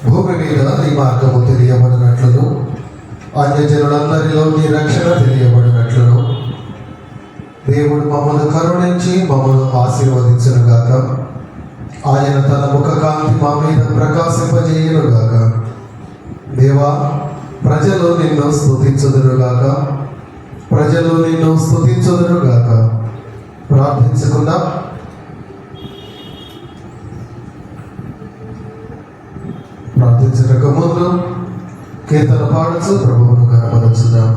భూమి మీద నీ మార్గము తెలియబడినట్లును అన్యజనులందరిలో నీ రక్షణ తెలియబడినట్లును దేవుడు మమ్మల్ని కరుణించి మమ్మల్ని ఆశీర్వదించునుగాక. ఆయన తన ముఖ కాంతి మా మీద ప్రకాశింపజేయునుగాక. దేవా, ప్రజలు నిన్ను స్తుతించుదురుగాక, ప్రజలు నిన్ను స్తుతించుదురుగాక. ప్రార్థించుకుందాం. ప్రార్థించటకు ముందు కీర్తన పాడుచు ప్రభువును కనపరచుదాం.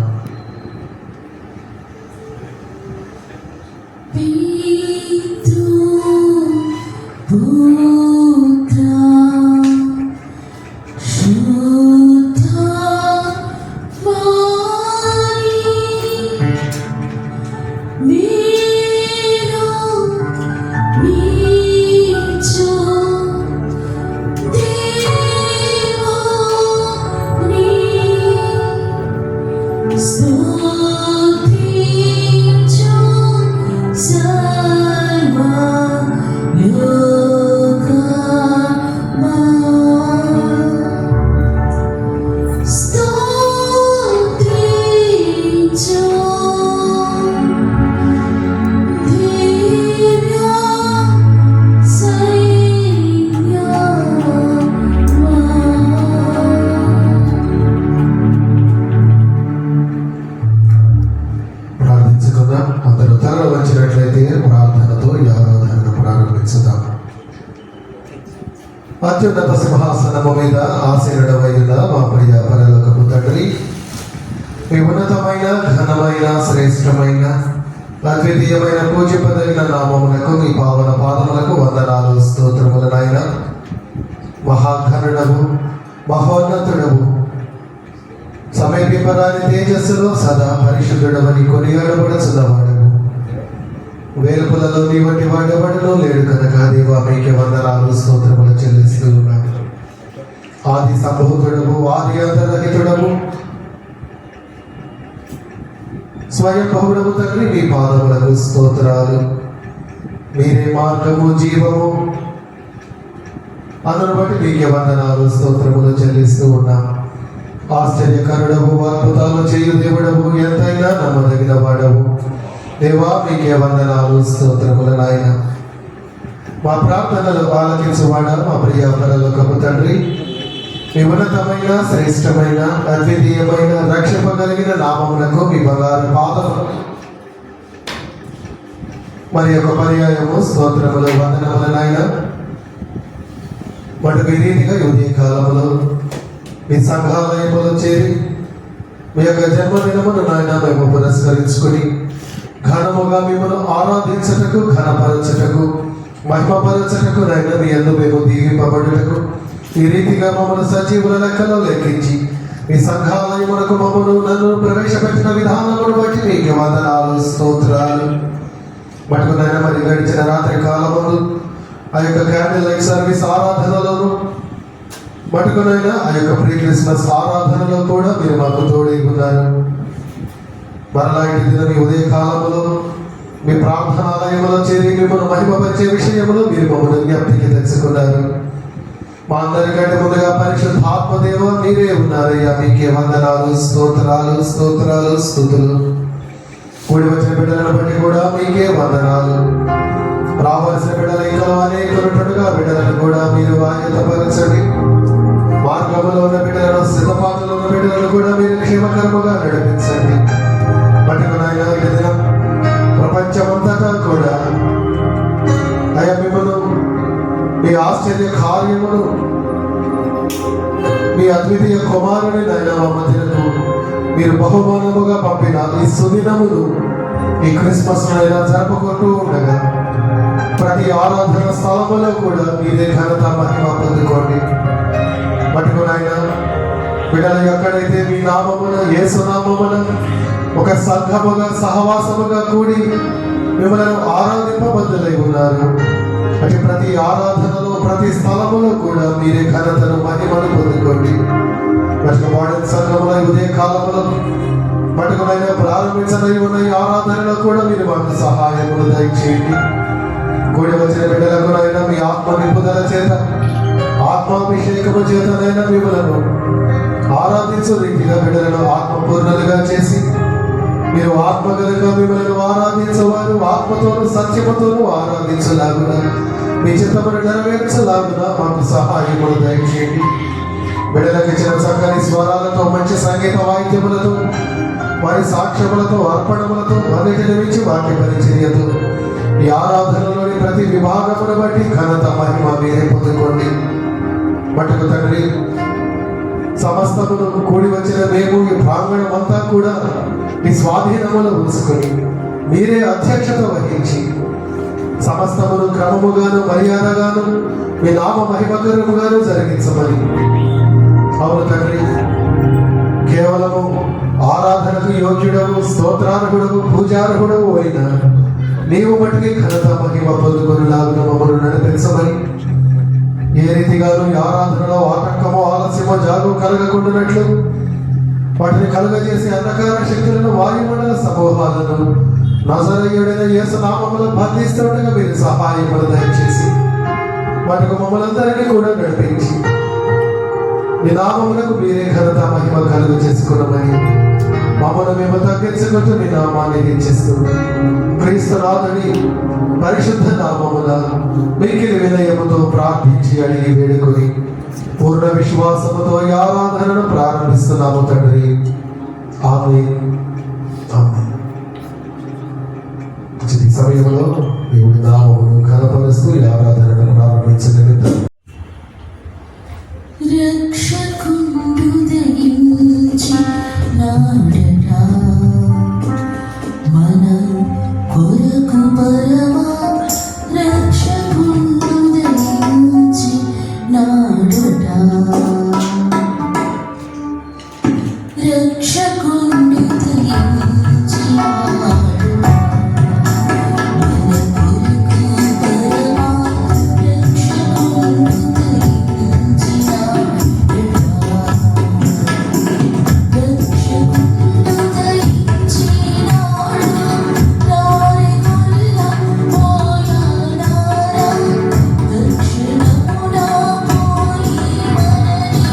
అత్యున్నత సింహాసనము మీద ఆసీనుడవైన మా ప్రియ పరలోకపు తండ్రి, మీ ఉన్నతమైన ఘనమైన శ్రేష్టమైన అద్వితీయమైన పూజ్యపదైన నామములకు మీ పావన పాదములకు వందనాలు స్తోత్రములు నాయన. మహాఘనుడవు, మహోన్నతుడవు, సమీపరాని తేజస్సులో సదా పరిశుద్ధుడవని కొనియాడబడుచున్నవాడవు. వేలుపులలో నీ వంటి వాడెవడలో లేడు కనుక దేవా మీకే వందనాలు స్తోత్రములు చెల్లిస్తూ ఉన్నాను. ఆది సంభూతుడవు, ఆది అంతరహితుడవు, స్వయం బహుడవు తండ్రి, మీ పాదములకు స్తోత్రాలు. మీరే మార్గము జీవము, అందును బట్టి మీకే వందనాలు స్తోత్రములు చెల్లిస్తూ ఉన్నాం. ఆశ్చర్యకరుడవు, అద్భుతాలు చేయు దేవుడవు, ఎంతైనా నమ్మదగిన వాడవు. దేవా మీకే వందనాలు స్తోత్రములు నాయన. మా ప్రార్థనలు ఆలకించువాడ మా ప్రియ పరలోకపు తండ్రి, మీ ఉన్నతమైన శ్రేష్టమైన అద్వితీయమైన రక్షింపగలిగిన నామములకు మీ బంగారు పాదము మరి యొక్క పర్యాయము స్తోత్రములు వందనములు నాయన. మటుకు ఈ రీతిగా ఉదయ కాలములో మీ సంఘాలయములో చేరి మీ యొక్క జన్మదినమును నాయన మేము పురస్కరించుకుని ఘనముగా మిమ్మల్ని ఆరాధించటకు, ఘనపరచటకు, మహిమపరచటకు నాయన మీ యందు మేము దీవింపబడుటకు ఈ రీతిగా మమ్మల్ని సజీవుల లెక్కలో లెక్కించి మీ సంఘాలయమునకు నన్ను ప్రవేశపెట్టిన విధానమును బట్టి మీకు వందనాలు స్తోత్రాలు. మటుకు నాయన మరి గడిచిన రాత్రి కాలములు ఆ యొక్క క్యాండిల్ లైట్ సర్వీస్ ఆరాధనలోను మటుకునైనా ఆ యొక్క ప్రీ క్రిస్మస్ ఆరాధనలో కూడా మీరు మాకు తోడై ఉన్నారు. మరలా ఇంటి దిన మీ ఉదయ కాలంలో మీ ప్రార్థనాలయంలో చేరి మిమ్మల్ని మహిమపరిచే విషయంలో మీరు మమ్మల్ని జ్ఞప్తికి తెచ్చుకున్నారు. మా అందరికంటే ముందుగా పరిశుద్ధాత్మదేవ మీరే ఉన్నారయ్యా. మీకే వందనాలు స్తోత్రాలు స్తోత్రాలు స్తుతులు. కూడి వచ్చిన బిడ్డలను బట్టి కూడా మీకే వందనాలు. రావాల్సిన బిడ్డల ఇంకా అనేకులుగా బిడ్డలను కూడా మీరు ఆయుధపరచండి. మార్గంలో ఉన్న బిడ్డలను, సిద్ధపాటులో ఉన్న బిడ్డలను కూడా మీరు క్షేమకరముగా నడిపించండి. పట్టుకున్నాయినా ఈ దినం ప్రపంచమంతటా కూడా అయ్యా మిమ్మల్ని మీ ఆశ్చర్య కార్యమును, మీ అద్వితీయ కుమారుని నాయన మా మధ్యకు మీరు బహుమానముగా పంపిన ఈ సుదినమును, ఈ క్రిస్మస్ అయినా జరుపుకుంటూ ఉండగా ప్రతి ఆరాధన స్థలములో కూడా మీదే ఘనత మహిమ పొందుకోండి. పట్టుకున్నాయినా బిడ్డలు ఎక్కడైతే మీ నామమున, యేసు నామమున ఒక సంఘముగా సహవాసముగా కూడి మిమ్మల్ని ఆరాధింపబద్దులై ఉన్నారు. అంటే ప్రతి ఆరాధనలో, ప్రతి స్థలములో కూడా మీరే ఘనతను మహిమను పొందుకోండి. మోడర్న్ సంఘముల ఉదయ కాలంలో మటుకునైనా ప్రారంభించనై ఉన్న ఈ ఆరాధనలో కూడా మీరు మాకు సహాయములు దయచేయండి. కూడి వచ్చిన బిడ్డలకు నైనా మీ ఆత్మ నింపుదల చేత, ఆత్మ నామాభిషేకము చేతనైన మిమ్మలను ఆరాధించు రీతిగా బిడ్డలను ఆత్మపూర్ణలుగా చేసి మీరు ఆత్మ కనుక మిమ్మల్ని ఆరాధించవారు ఆత్మతోను సత్యముతోను ఆరాధించలాగున మీ చిత్తమును నెరవేర్చలాగున మాకు సహాయములు దయచేయండి. బిడ్డలకు ఇచ్చిన చక్కని స్వరాలతో మంచి సంగీత వాయిద్యములతో వారి సాక్ష్యములతో అర్పణములతో అన్నిటిని మించి వాక్య పరిచర్యతో ఈ ఆరాధనలోని ప్రతి విభాగమును బట్టి ఘనత మహిమ మీరే పొందుకోండి. మటుకు తండ్రి సమస్తమును కూడి వచ్చిన మేము ఈ ప్రాంగణం అంతా కూడా మీ స్వాధీనములో ఉంచుకొని మీరే అధ్యక్షత వహించి సమస్తమును క్రమముగాను మర్యాదగాను మీ నామ మహిమకరముగాను జరిగించమని. అవును తండ్రి, కేవలము ఆరాధనకు యోగ్యుడవు స్తోత్రార్హుడవు పూజార్హుడవు అయిన నీవు మటుకి ఘనత మహిమ పొందుకొనిలాగున మమ్మల్ని నడిపించమని. ఏ రీతిగాను ఈ ఆరాధనలో ఆటంకమో ఆలస్యమో జాగు కలగకుండానట్లు వాటిని కలుగజేసే అంధకార శక్తులను వాయుమండల సమూహాలను నజరేయుడైన యేసు నామములో బంధిస్తుండగా మీరు సహాయములు దయచేసి వాటికి మమ్మల్ందరినీ కూడా నడిపించి మీ నామములకు మీరే ఘనత మహిమ కలుగు చేసుకున్నామని మమ్మల్ని మేము తగ్గించుకుంటూ మీ నామాన్ని హెచ్చిస్తున్నాం. క్రీస్తు నాథుని పరిశుద్ధ నామమున మిక్కిలి వినయముతో ప్రార్థించి అడిగి వేడుకొని పూర్ణ విశ్వాసముతో ఈ ఆరాధనను ప్రారంభిస్తున్నాము తండ్రి. ఆమేన్. ఆమేన్. ఈ సమయంలో దేవుడి నామమును ఘనపరుస్తూ ఈ ఆరాధనను ప్రారంభించగలుగుతాం. రక్షకుండు దయించి నాడరా మన కొరకు పరమా రక్షకుండు దయించి నాడరా రక్షకుండు దయించి నాడరా మన కొరకు పరమా రక్షకుండు దయించి దక్షిణమున పోయి మనని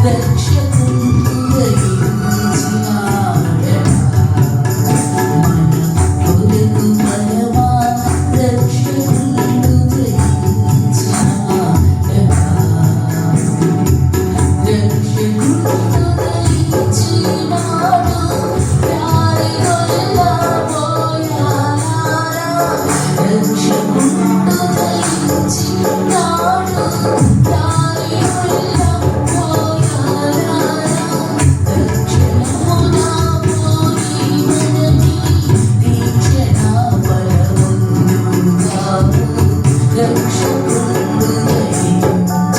రక్షకుడు దయించినాడట. కొరకు పరమా రక్షకుడు దయించినాడట. రక్షకుడు దయించినాడు, దారి వదలబోయారా. రక్షకుడు దయించినాడు, దారి వదలబోయారా. రక్షణమునా పోయి మనని దీక్షణ బలవంతుగాను. రక్షకుడు దయించినాడు.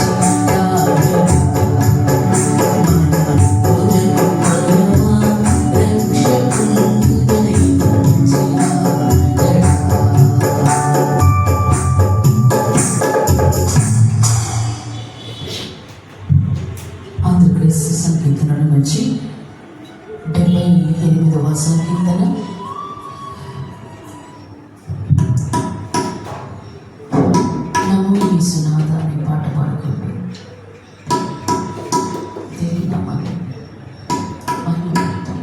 ఆంధ్రప్రదేశ్ సంకీర్తనల నుంచి 78వ సంకీర్తన. నమో యేసునాథ అనే పాట పాడుకోండి. దేవి నామాన్ని మహిమపడతాం.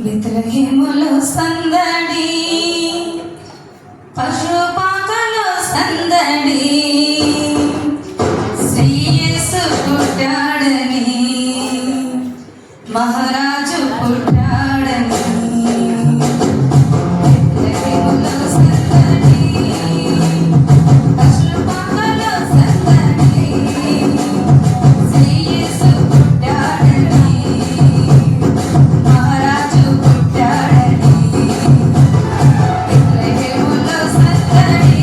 బెత్లెహేములో సందడి, పశుపాకలో సందడి, శ్రీయేసు పుట్టాడని, మహారాజు పుట్టాడని. బెత్లెహేములో సందడి, పశుపాకలో సందడి, శ్రీయేసు పుట్టాడని, మహారాజు పుట్టాడని. బెత్లెహేములో సందడి.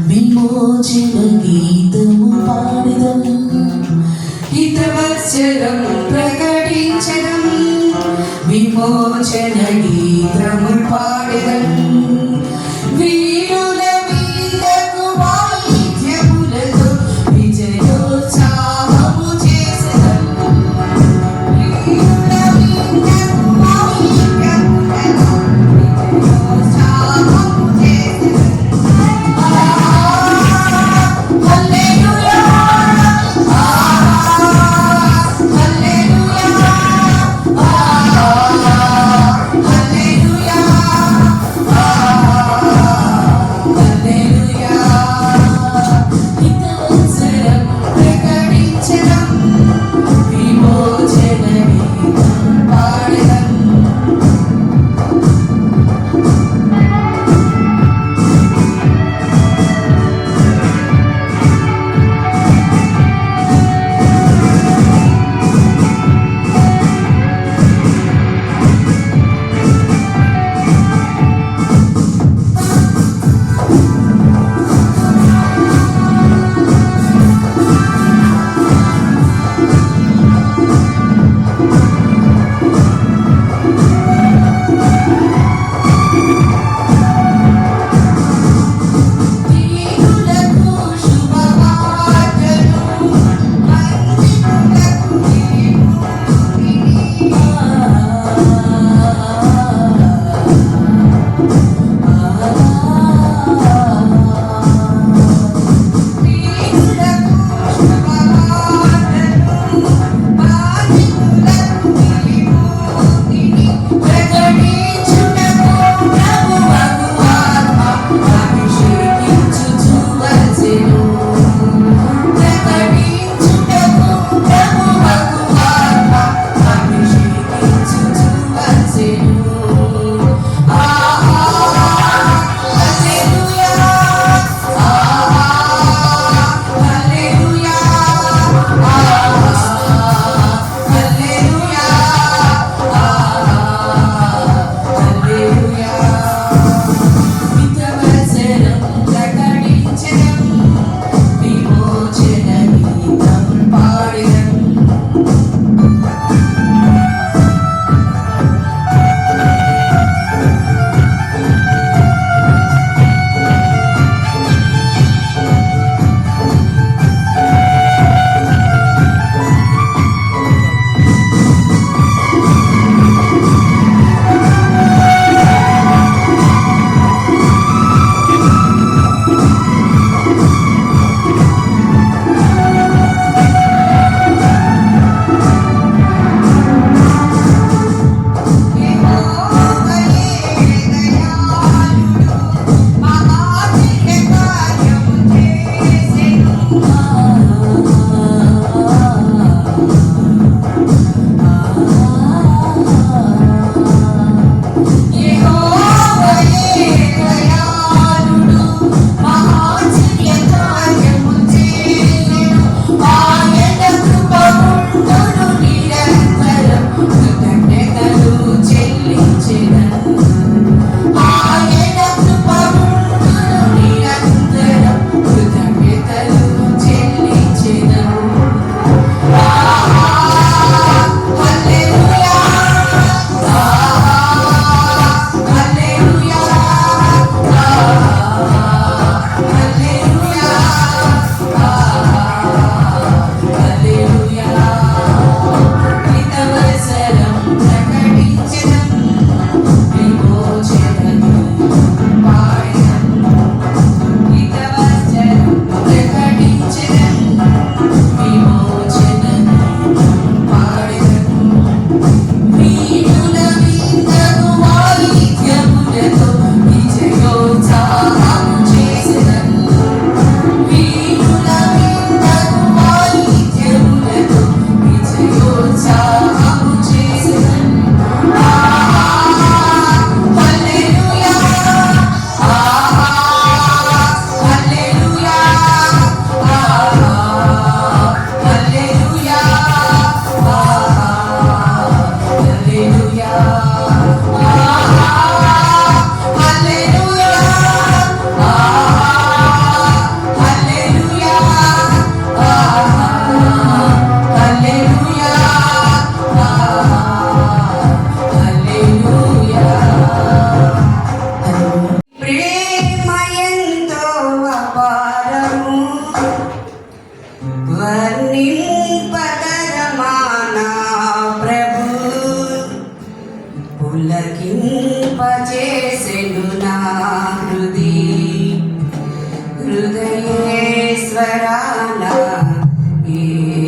విమోచన గీతము పాడెదం, హితవత్సరం ప్రకటించడం, విమోచన గీతము పాడెదం. వీరుల వీరకు వాయిద్యములతో విజయోత్సాహము చేసెదం. వీరుల వీరకు వాయిద్యములతో విజయోత్సాహము చేసెదం. హల్లెలూయా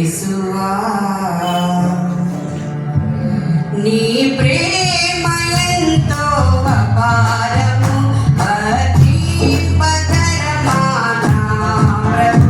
యేసువా నీ ప్రేమ ఎంతో అపారము అతిపతరమా నా ప్రభు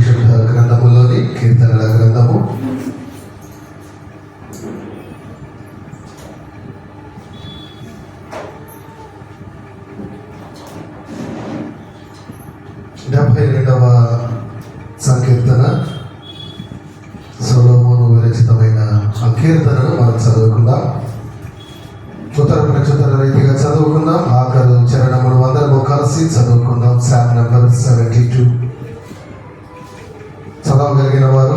పరిశుద్ధ గ్రంథములోని కీర్తనల గ్రంథము 72వ సంకీర్తన సొలొమోను విరచితమైన ఆ కీర్తనను మనం చదువుకుందాం. ఉత్తర ప్రచుత్తర రీతిగా చదువుకుందాం. ఆఖరు చరణములు అందరము కలిసి చదువుకుందాం. Sam number 72. చదవగలిగిన వారు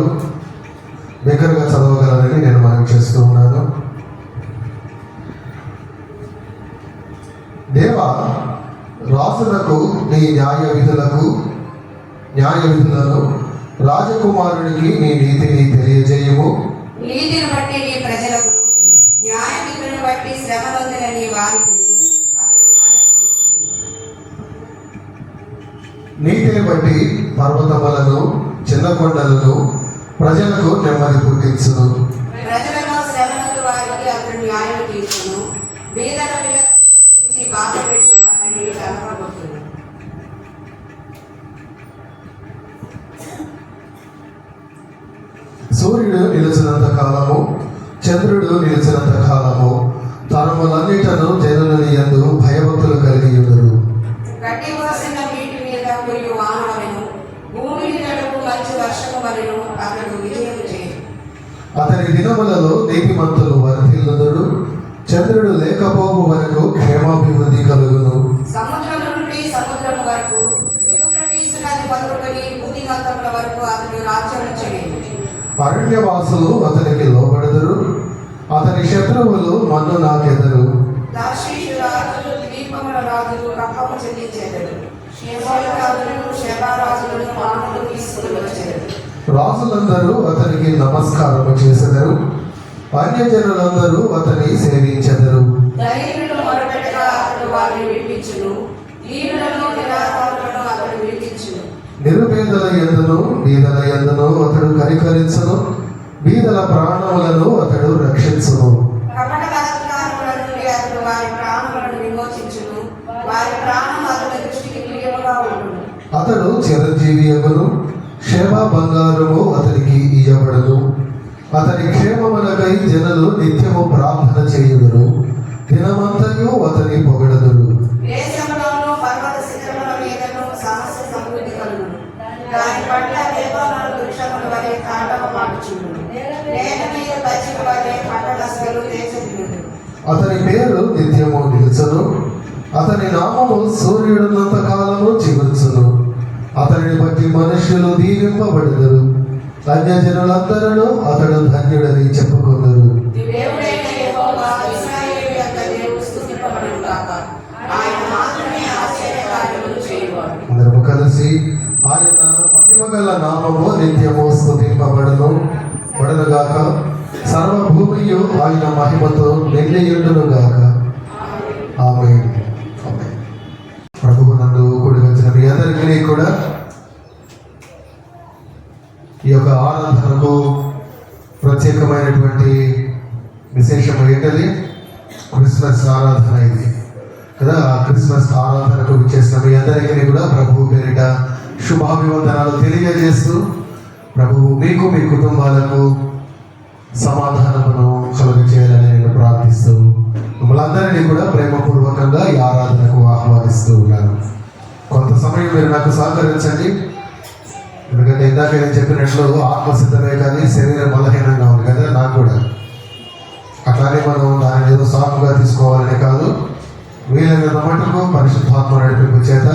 దగ్గరగా చదవగలరని నేను మనవి చేస్తూ ఉన్నాను. దేవా, రాజులకు నీ న్యాయ విధులను, రాజకుమారునికి నీ నీతిని తెలియజేయము. నీతిని బట్టి నీ ప్రజలకు, న్యాయ విధులను బట్టి శ్రమ నొందిన నీ వారికి అతడు న్యాయం తీర్చును. నీతిని బట్టి పర్వతములను, చిన్న కొండలను ప్రజలకు నెమ్మది పుట్టించును. ప్రజలను శ్రమనందు వారికి అతడు న్యాయం తీర్చును. బీదల పిల్లలను రక్షించి బాధ పెట్టు వారిని కనపడుతుంది. సూర్యుడు నిలిచినంత కాలము, చంద్రుడు నిలిచినంత కాలము తరములన్నిటను జనులని యందు భయభక్తులు కలిగి ఉండురు. గడ్డి కోసిన వీటి మీద కురియు వాన వలెను, భూమిని తడుపు మంచు వర్షము వలెను అతడు విజయం చేయు. అతని దినములలో నీతిమంతులు వర్ధిల్లుదురు. చంద్రుడు లేకపోవు వరకు క్షేమాభివృద్ధి కలుగును. సముద్రం నుండి సముద్రం వరకు, యూఫ్రటీసు నది మొదలుకొని భూదిగంతముల వరకు అతడు రాజ్యం చేయు. అరణ్యవాసులు అతనికి లోబడుదురు. అతని శత్రువులు మన్ను నాకెదరు. దార్షీషు రాజులు, ద్వీపముల రాజులు కప్పము చెల్లించెదరు. షేబాల రాజులను, షెబా రాజులను మానవులు తీసుకుని వచ్చెదరు. రాజులందరూ అతనికి నమస్కారము చేసెదరు. అన్యజనులందరూ అతని సేవించెదరు. దరిద్రులు మొరపెట్టగా అతడు వారిని విడిపించును. దీనులను నిరాధారులను అతడు విడిపించును. నిరుపేదల యందును బీదల యందును అతడు కనికరించును. బీదల ప్రాణములను అతడు రక్షించును. కపట బలాత్కారముల నుండి అతడు వారి ప్రాణములను విమోచించును. వారి ప్రాణం అతని దృష్టికి ప్రియముగా ఉండును. అతడు చిరంజీవి యగును. క్షేమ బంగారము అతనికి ఇయ్యబడును. అతని క్షేమములకై జనులు నిత్యము ప్రార్థన చేయుదురు. దినమంతయు అతని పొగడదురు. దేశంలోనూ పర్వత శిఖరముల మీదను సమస్య సమృద్ధి కలుగును. దాని పట్ల దేవాలయాల వృక్షముల వలె తాండవ మాడుచుండును. నేల మీద పచ్చిక వలె పట్టణస్థలు దేశముండును. అతని పేరు నిత్యము నిలుచును. అతని నామము సూర్యుడున్నంత కాలము చిగుర్చును. అతనిని బట్టి మనుష్యులు దీవింపబడుదురు. అన్యజనులందరూ అతడు ధన్యుడని చెప్పుకొందురు. దేవుడైన యెహోవా ఇశ్రాయేలు యొక్క దేవుడు స్తుతింపబడును గాక. ఆయన మాత్రమే ఆశ్చర్యకార్యములు చేయువాడు. అందరము కలిసి ఆయన మహిమగల నామము నిత్యము స్తుతింపబడును గాక. సర్వభూమియు ఆయన మహిమతో నిండియుండును గాక. ఆమేన్. ప్రభువు నందు కూడి వచ్చిన మీ అందరికీ కూడా ఈ యొక్క ఆరాధనకు ప్రత్యేకమైనటువంటి విశేషం ఏంటది? క్రిస్మస్ ఆరాధన ఇది కదా. ఆ క్రిస్మస్ ఆరాధనకు విచ్చేసిన మీ అందరికీ కూడా ప్రభువు పేరిట శుభాభివందనాలు తెలియజేస్తూ, ప్రభువు మీకు మీ కుటుంబాలకు సమాధానమును కలుగజేయాలని నేను ప్రార్థిస్తూ మిమ్మల్ని అందరినీ కూడా ప్రేమపూర్వకంగా ఈ ఆరాధనకు ఆహ్వానిస్తూ ఉన్నాను. కొంత సమయం మీరు నాకు సహకరించండి. ఎందుకంటే ఇందాక నేను చెప్పినట్లు ఆత్మసిద్ధమే కానీ శరీరం బలహీనంగా ఉంది కదా. నాకు కూడా అట్లానే మనం దానిని ఏదో సాకుగా తీసుకోవాలని కాదు. వీలైనంత మటుకు పరిశుద్ధాత్మ నడిపింపు చేత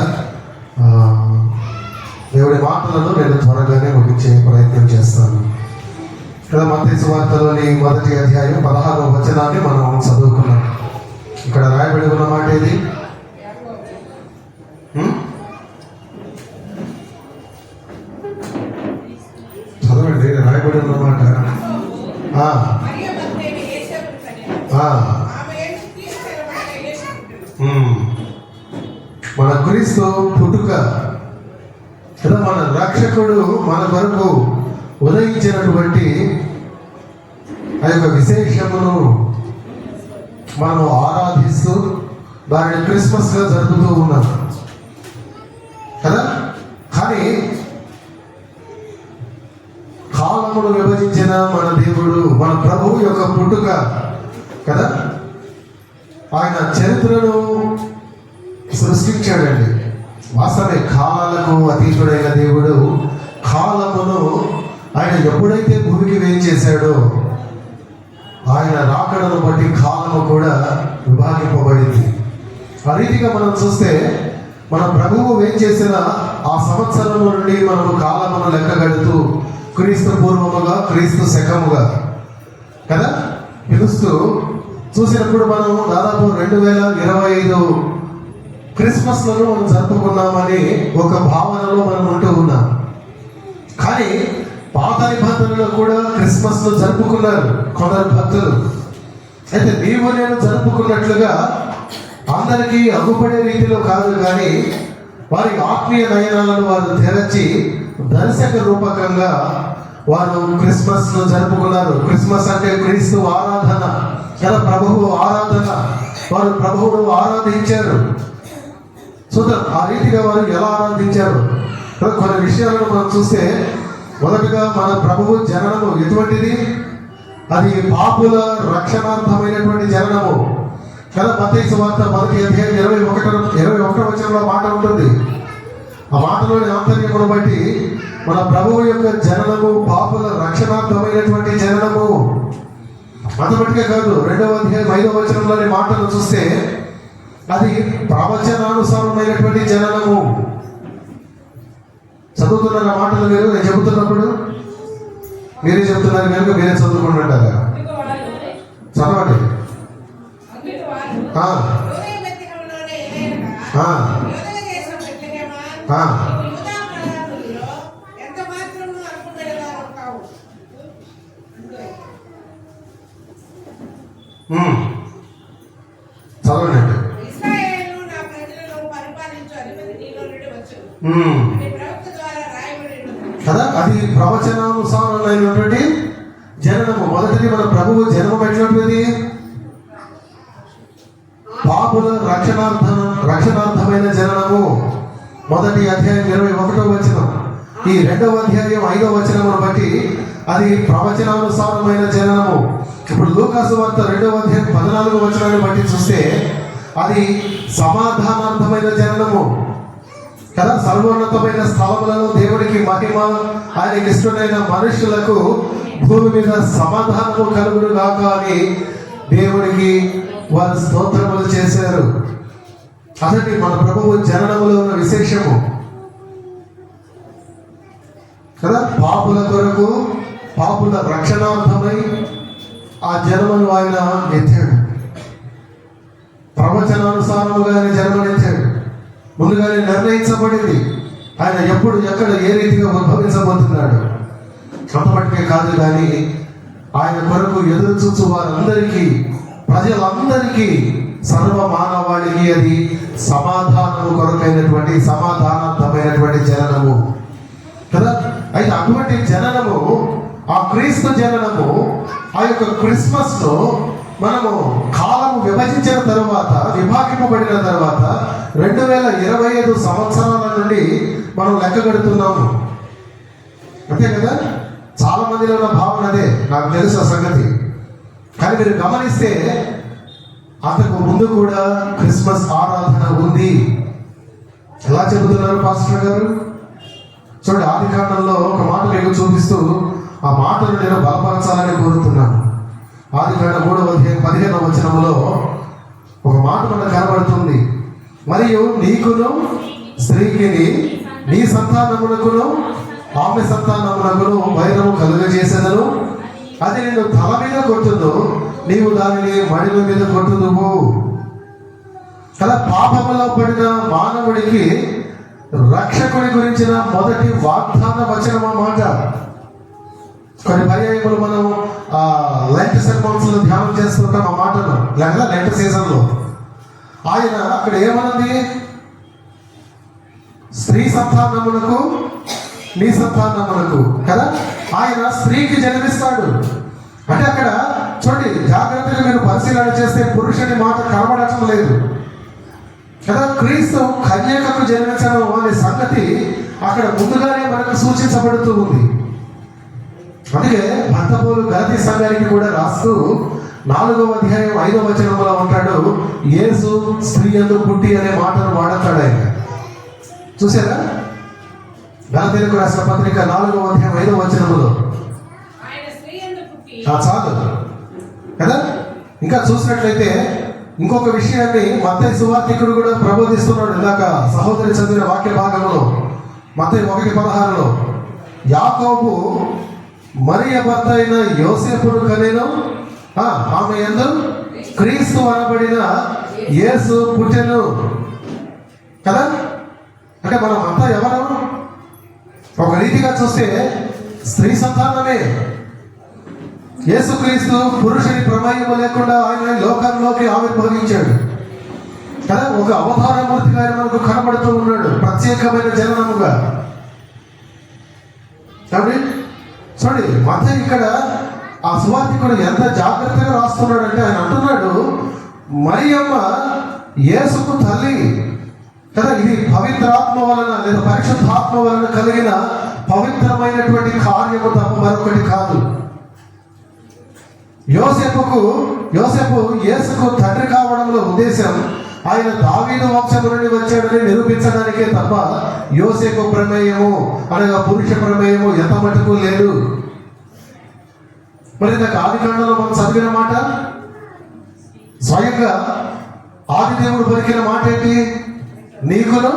దేవుడి మాటలను నేను త్వరగానే ముగించే ప్రయత్నం చేస్తాను. ఇక్కడ మత్తయి సువార్తలోని 1వ అధ్యాయం 16వ వచనాన్ని మనం చదువుకున్నాం. ఇక్కడ రాయబడి ఉన్న మాట ఏది? చదవండి. రాయబడి ఉన్న మాట మన క్రీస్తు పుట్టుక కదా, మన రక్షకుడు మన కొరకు ఉదయించినటువంటి ఆ యొక్క విశేషమును మనం ఆరాధిస్తూ దానిని క్రిస్మస్గా జరుపుతూ ఉన్నాం కదా. కానీ కాలమును విభజించిన మన దేవుడు, మన ప్రభువు యొక్క పుట్టుక కదా, ఆయన చరిత్రను సృష్టించాడండి. వాస్తవమే, కాలాలకు అతీతుడైన దేవుడు కాలమును ఆయన ఎప్పుడైతే భూమికి వేయించేశాడో ఆయన రాకడను బట్టి కాలము కూడా విభాగింపబడింది. ఆ రీతిగా మనం చూస్తే మన ప్రభువు వేయించేసిన ఆ సంవత్సరం నుండి మనము కాలమును లెక్కగడుతూ క్రీస్తు పూర్వముగా క్రీస్తు శకముగా కదా పిలుస్తూ చూసినప్పుడు మనం దాదాపు 2025 క్రిస్మస్లను మనం జరుపుకున్నామని ఒక భావనలో మనం ఉంటూ ఉన్నాం. కానీ పాత నిబంధనలో కూడా క్రిస్మస్ ను జరుపుకున్నారు కొందరు భక్తులు. అయితే నీవు నేను జరుపుకున్నట్లుగా అందరికీ అగ్గుపడే రీతిలో కాదు, కానీ వారి ఆత్మీయ నయనాలను వారు తెరచి దర్శక రూపకంగా వారు క్రిస్మస్ ను జరుపుకున్నారు. క్రిస్మస్ అంటే క్రీస్తు ఆరాధన కదా, ప్రభువు ఆరాధన. వారు ప్రభువును ఆరాధించారు. చూద్దాం ఆ రీతిగా వారు ఎలా ఆరాధించారు. కొన్ని విషయాలను మనం చూస్తే, మొదటగా మన ప్రభువు జననము ఎటువంటిది? అది పాపుల రక్షణార్థమైనటువంటి జననము కదా. మత్తయి సువార్త 1:21 వచనంలో మాట ఉంటుంది. ఆ మాటలోని ఆంతర్యమును బట్టి మన ప్రభువు యొక్క జననము పాపుల రక్షణార్థమైనటువంటి జననము. అంతమటికే కాదు, 2వ అధ్యాయం 5వ వచనంలోని మాటను చూస్తే అది ప్రవచనానుసారమైనటువంటి జననము. చదువుతున్న మాటలు మీరు, నేను చెబుతున్నప్పుడు మీరే చెప్తున్నారు కనుక మీరే చదువుకుంటుంటారా? చదవండి. చదవండి. కదా, అది ప్రవచనానుసారమైనటువంటి జననము. మొదటిది మన ప్రభువు జన్మం ఎటువంటిది? పాపుల రక్షణార్థమైన జననము. 1వ అధ్యాయం 21వ వచనం. ఈ 2వ అధ్యాయం 5వ వచనమును బట్టి అది ప్రవచనానుసారమైన జననము. ఇప్పుడు లూకాసు వార్త 2వ అధ్యాయం 14వ వచనాన్ని బట్టి చూస్తే అది సమాధానార్థమైన జననము కదా. సర్వోన్నతమైన స్థలములలో దేవుడికి మహిమ, ఆయనకి ఇష్టమైన మనుషులకు భూమి మీద సమాధానము కలుగును గాక అని దేవుడికి వారు స్తోత్రములు చేశారు. అదండి మన ప్రభువు జననములో ఉన్న విశేషము కదా. పాపుల కొరకు, పాపుల రక్షణార్థమై ఆ జన్మను ఆయన ఎత్తాడు. ప్రవచనానుసారముగా ఆయన జన్మనెత్తాడు. ముందుగానే నిర్ణయించబడింది ఆయన ఎప్పుడు, ఎక్కడ, ఏ రీతిగా ఉద్భవించబోతున్నాడు. అంతమటికే కాదు, కానీ ఆయన కొరకు ఎదురు చూచు వారందరికీ, ప్రజలందరికీ, సర్వ మానవాళికి అది సమాధానము కొరకైనటువంటి సమాధానార్థమైనటువంటి జననము కదా. అయితే అటువంటి జననము, ఆ క్రీస్తు జననము, ఆ యొక్క క్రిస్మస్ ను మనము కాలము విభజించిన తర్వాత, విభాగింపబడిన తర్వాత 2025 సంవత్సరాల నుండి మనం లెక్క కడుతున్నాము. అంతే కదా. చాలా మందిలో ఉన్న భావన అదే, నాకు తెలుసు ఆ సంగతి. కానీ మీరు గమనిస్తే అంతకు ముందు కూడా క్రిస్మస్ ఆరాధన ఉంది. ఎలా చెబుతున్నారు పాస్టర్ గారు? చూడండి, ఆది కాండంలో ఒక మాట మీకు చూపిస్తూ ఆ మాటను నేను బలపరచాలని కోరుతున్నాను. ఆది కాండం 3వ అధ్యాయం 15వ వచనంలో ఒక మాట మనకు కనబడుతుంది. మరియు నీకును స్త్రీకిని, నీ సంతానమునకును ఆమె సంతానమునకును వైరము కలుగజేసేదను. అది నేను తల మీద కొట్టును, నీవు దానిని మడిల మీద కొట్టుదువు కదా. పాపములో పడిన మానవుడికి రక్షకుడి గురించిన మొదటి వాగ్దాన వచనం మాట. కొన్ని పర్యాయములు మనం లెంట్ సెర్మన్స్ లో ధ్యానం చేస్తుంటాం ఆ మాటను, లేదా లెంట్ సీజన్ లో. ఆయన అక్కడ ఏమన్నది? స్త్రీ సంతానమునకు, నీ సంతానమునకు కదా. ఆయన స్త్రీకి జన్మిస్తాడు అంటే అక్కడ చూడండి, జాగ్రత్తగా మీరు పరిశీలన చేస్తే పురుషుని మాట కనబడటం లేదు కదా. క్రీస్తు కన్యకకు జన్మించడం అనే సంగతి అక్కడ ముందుగానే మనకు సూచించబడుతూ ఉంది. అందుకే భర్త పౌలు గలతీ సంఘానికి కూడా రాస్తూ 4వ అధ్యాయం 5వ వచనంలో ఉంటాడు, యేసు స్త్రీ యందు పుట్టి అనే మాటను వాడతాడు ఆయన. చూసారా? గలతీలకు రాసిన పత్రిక 4వ అధ్యాయం 5వ వచనంలో చాలు కదా. ఇంకా చూసినట్లయితే ఇంకొక విషయాన్ని మత్తయి సువార్తికుడు కూడా ప్రబోధిస్తున్నాడు. ఇందాక సహోదరి చదివిన వాక్య భాగంలో మత్తయి 1:16లో, యాకోబు మరియ భర్త అయిన యోసేపును కనెను, ఆమె యందు క్రీస్తు అనబడిన యేసు పుట్టెను కదా. అంటే మనం అంతా ఎవరు? ఒక రీతిగా చూస్తే స్త్రీ సంతానమే. యేసుక్రీస్తు పురుషుని ప్రమేయము లేకుండా ఆయన లోకంలోకి ఆవిర్భవించాడు కదా. ఒక అవతారమూర్తిగా ఆయన మనకు కనబడుతూ ఉన్నాడు, ప్రత్యేకమైన జననముగా. కాబట్టి చూడండి, మత్తయి ఇక్కడ ఆ సువార్తికుడు ఎంత జాగ్రత్తగా రాస్తున్నాడంటే ఆయన అంటున్నాడు, మరియమ్మ యేసుకు తల్లి కదా. ఇది పవిత్రాత్మ వలన లేదా పరిశుద్ధాత్మ వలన కలిగిన పవిత్రమైనటువంటి కార్యము తప్ప మరొకటి కాదు. యోసేపు యేసుకు తండ్రి కావడంలో ఉద్దేశం ఆయన దావీదు వంశము నుండి వచ్చాడని నిరూపించడానికే తప్ప యోసేపు ప్రమేయము అనగా పురుష ప్రమేయము ఎంత మటుకు లేదు. మరి నాకు ఆదికాండంలో మనం చదివిన మాట, స్వయంగా ఆదిదేవుడు పలికిన మాట ఏంటి? నీకును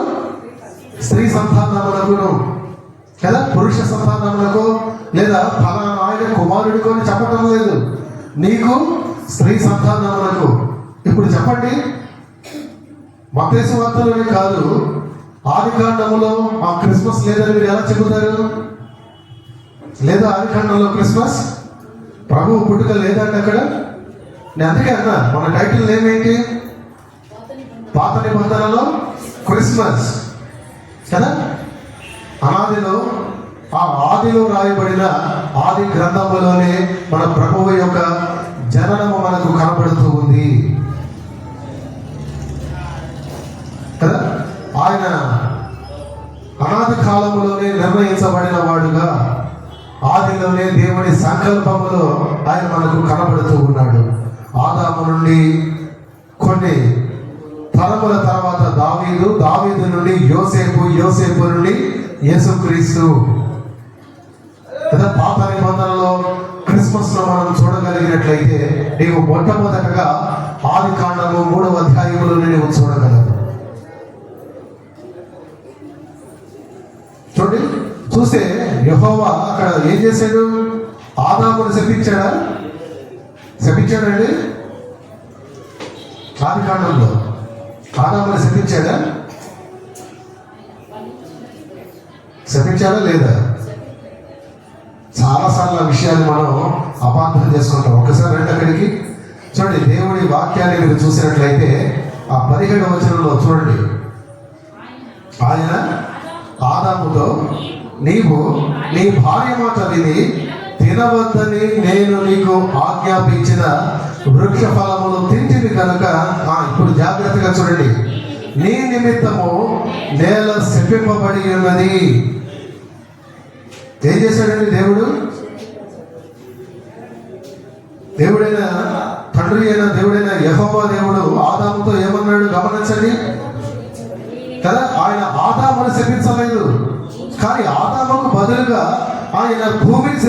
స్త్రీ సంతానమునకును కదా, పురుష సంతానములకు లేదా ఫలానా ఆయన కుమారుడికి అని చెప్పటం లేదు, నీకు స్త్రీ సంతానములకు. ఇప్పుడు చెప్పండి, మత్తయి సువార్తలోనే కాదు, ఆదికాండములో ఆ క్రిస్మస్ లేదని మీరు ఎలా చెబుతారు? లేదా ఆదికాండంలో క్రిస్మస్ ప్రభువు పుట్టుక లేదండి అక్కడ. నేను అందుకే అన్నా, మన టైటిల్ ఏమేంటి? పాత నిబంధనలో క్రిస్మస్ కదా. అనాదిలో ఆ ఆదిలో రాయబడిన ఆది గ్రంథములోనే మన ప్రభువు యొక్క జననము మనకు కనబడుతూ ఉంది కదా. ఆయన అనాది కాలములోనే నిర్ణయించబడిన వాడుగా ఆదిలోనే దేవుని సంకల్పములో ఆయన మనకు కనబడుతూ ఉన్నాడు. ఆదాము నుండి కొన్ని తరముల తర్వాత దావీదు నుండి యోసేపు నుండి యేసుక్రీస్తు కదా. పాత నిబంధనలో క్రిస్మస్ లో మనం చూడగలిగినట్లయితే నీవు మొట్టమొదటగా ఆదికాండము 3వ అధ్యాయములో నీవు చూడగలవు. చూడండి, చూస్తే యెహోవా అక్కడ ఏం చేశాడు? ఆదామును శపించాడండి. ఆదికాండంలో ఆదామును శపించాడా లేదా? చాలాసార్లు ఆ విషయాన్ని మనం అపార్థం చేసుకుంటాం. ఒకసారి రండి అక్కడికి. చూడండి, దేవుడి వాక్యాన్ని మీరు చూసినట్లయితే ఆ 17వ వచనంలో చూడండి, ఆయన ఆదాముతో, నీవు నీ భార్య మాట విని తినవద్దని నేను నీకు ఆజ్ఞాపించిన వృక్ష ఫలములు తింటివి కనుక, ఇప్పుడు జాగ్రత్తగా చూడండి, నీ నిమిత్తము నేల శపింపబడి ఉన్నది. ఏం చేశాడండి దేవుడైన తండ్రి అయిన దేవుడైన యెహోవా దేవుడు ఆదాముతో ఏమన్నాడు గమనించండి కదా. ఆయన ఆదామును శపించలేదు, కానీ ఆదాముకు బదులుగా ఆయన భూమిని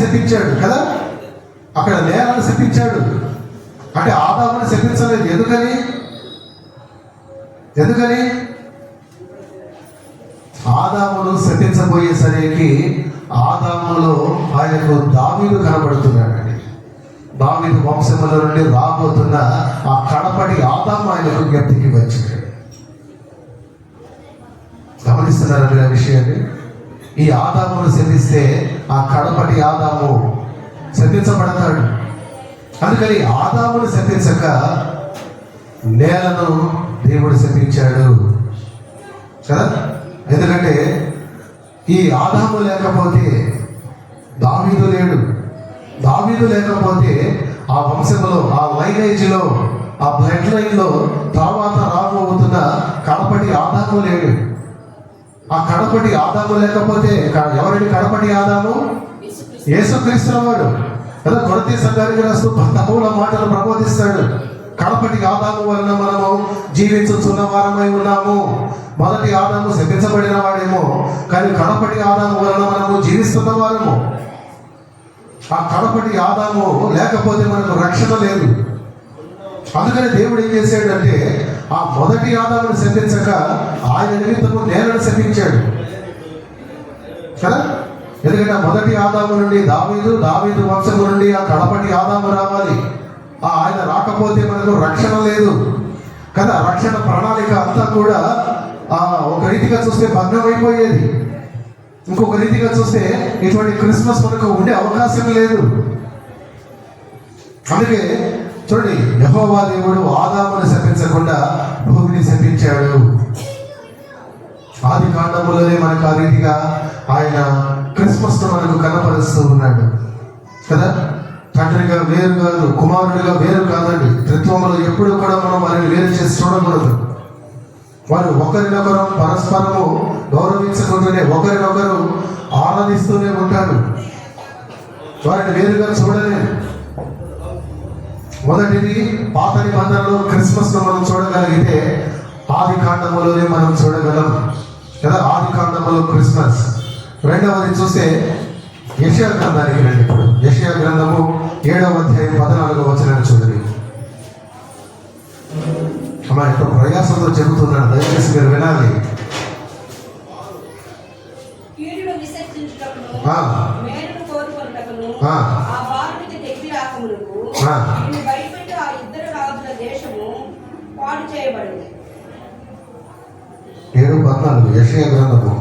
శపించాడు కదా. అక్కడ నేలను శపించాడు. అంటే ఆదామును శపించలేదు. ఎందుకని ఆదామును శపించబోయేసరికి ఆదాములో ఆయనకు దావీదు కనబడుతున్నాడండి. దావీదు వంశముల నుండి రాబోతున్న ఆ కడపటి ఆదాము ఆయనకు జ్ఞప్తికి వచ్చాడు. గమనిస్తున్నారా మీరు ఆ విషయాన్ని? ఈ ఆదామును శపిస్తే ఆ కడపటి ఆదాము శపించబడతాడు. అందుకని ఆదామును శపించక నేలను దేవుడు శపించాడు కదా. ఎందుకంటే ఈ ఆదాము లేకపోతే దావీదు లేడు. దావీదు లేకపోతే ఆ వంశంలో, ఆ లైనేజ్లో, ఆ బ్లడ్ లైన్లో తర్వాత రాబోతున్న కడపటి ఆదాము లేడు. ఆ కడపటి ఆదాము లేకపోతే ఎవరిని కడపటి ఆదాము? యేసుక్రీస్తు వాడు కదా. కొరింథీ సంఘానికి రాస్తూ తమూల మాటలు ప్రబోధిస్తాడు. కడపటి ఆదాము వలన మనము జీవించుతున్న వారమై ఉన్నాము. మొదటి ఆదాము శపించబడిన వాడేమో, కానీ కడపటి ఆదాము వలన మనము జీవిస్తున్న వారము. ఆ కడపటి ఆదాము లేకపోతే మనకు రక్షణ లేదు. అందుకని దేవుడు ఏం చేశాడంటే ఆ మొదటి ఆదామును శపించక ఆయన నిమిత్తము నేలను శపించాడు కదా. ఎందుకంటే ఆ మొదటి ఆదాము నుండి దావీదు వంశము నుండి ఆ కడపటి ఆదాము రావాలి. ఆయన రాకపోతే మనకు రక్షణ లేదు కదా. రక్షణ ప్రణాళిక అంతా కూడా ఒక రీతిగా చూస్తే భగ్నమైపోయేది. ఇంకొక రీతిగా చూస్తే ఇటువంటి క్రిస్మస్ మనకు ఉండే అవకాశం లేదు. అందుకే చూడండి, యెహోవా దేవుడు ఆదామును శపించకుండా భూమిని శపించాడు. ఆది కాండములోనే మనకు ఆ రీతిగా ఆయన క్రిస్మస్ ను మనకు కనపరుస్తూ ఉన్నాడు కదా. తండ్రిగా వేరు కాదు, కుమారుడిగా వేరు కాదండి. త్రిత్వములో ఎప్పుడు కూడా మనం వారిని వేరు చేసి చూడకూడదు. వారు ఒకరినొకరు పరస్పరము గౌరవించకుండానే ఒకరినొకరు ఆరాధిస్తూనే ఉంటారు. వారిని వేరుగా చూడలేదు. మొదటిది పాత నిబంధనలో క్రిస్మస్ ను మనం చూడగలిగితే ఆది కాండములోనే మనం చూడగలం కదా. ఆది కాండములో క్రిస్మస్. రెండవది చూస్తే యెషయా గ్రంథానికి రండి. ఇప్పుడు యెషయా గ్రంథము 7వ అధ్యాయం 14వ వచనాన్ని చూడండి. అమ్మా, ఎంతో ప్రయాసంతో చెబుతున్నాను, దయచేసి మీరు వినాలి. కీడును విసర్జించుటకును, ఆ. మేలును కోరుకొనుటకును, ఆ. ఆ బాలునికి తెప్పి రాకమునకు, ఆ. నిన్ను భయపెట్టి ఆ ఇద్దరు రాజుల దేశము పాడు చేయబడింది. 7:14 యెషయా గ్రంథము.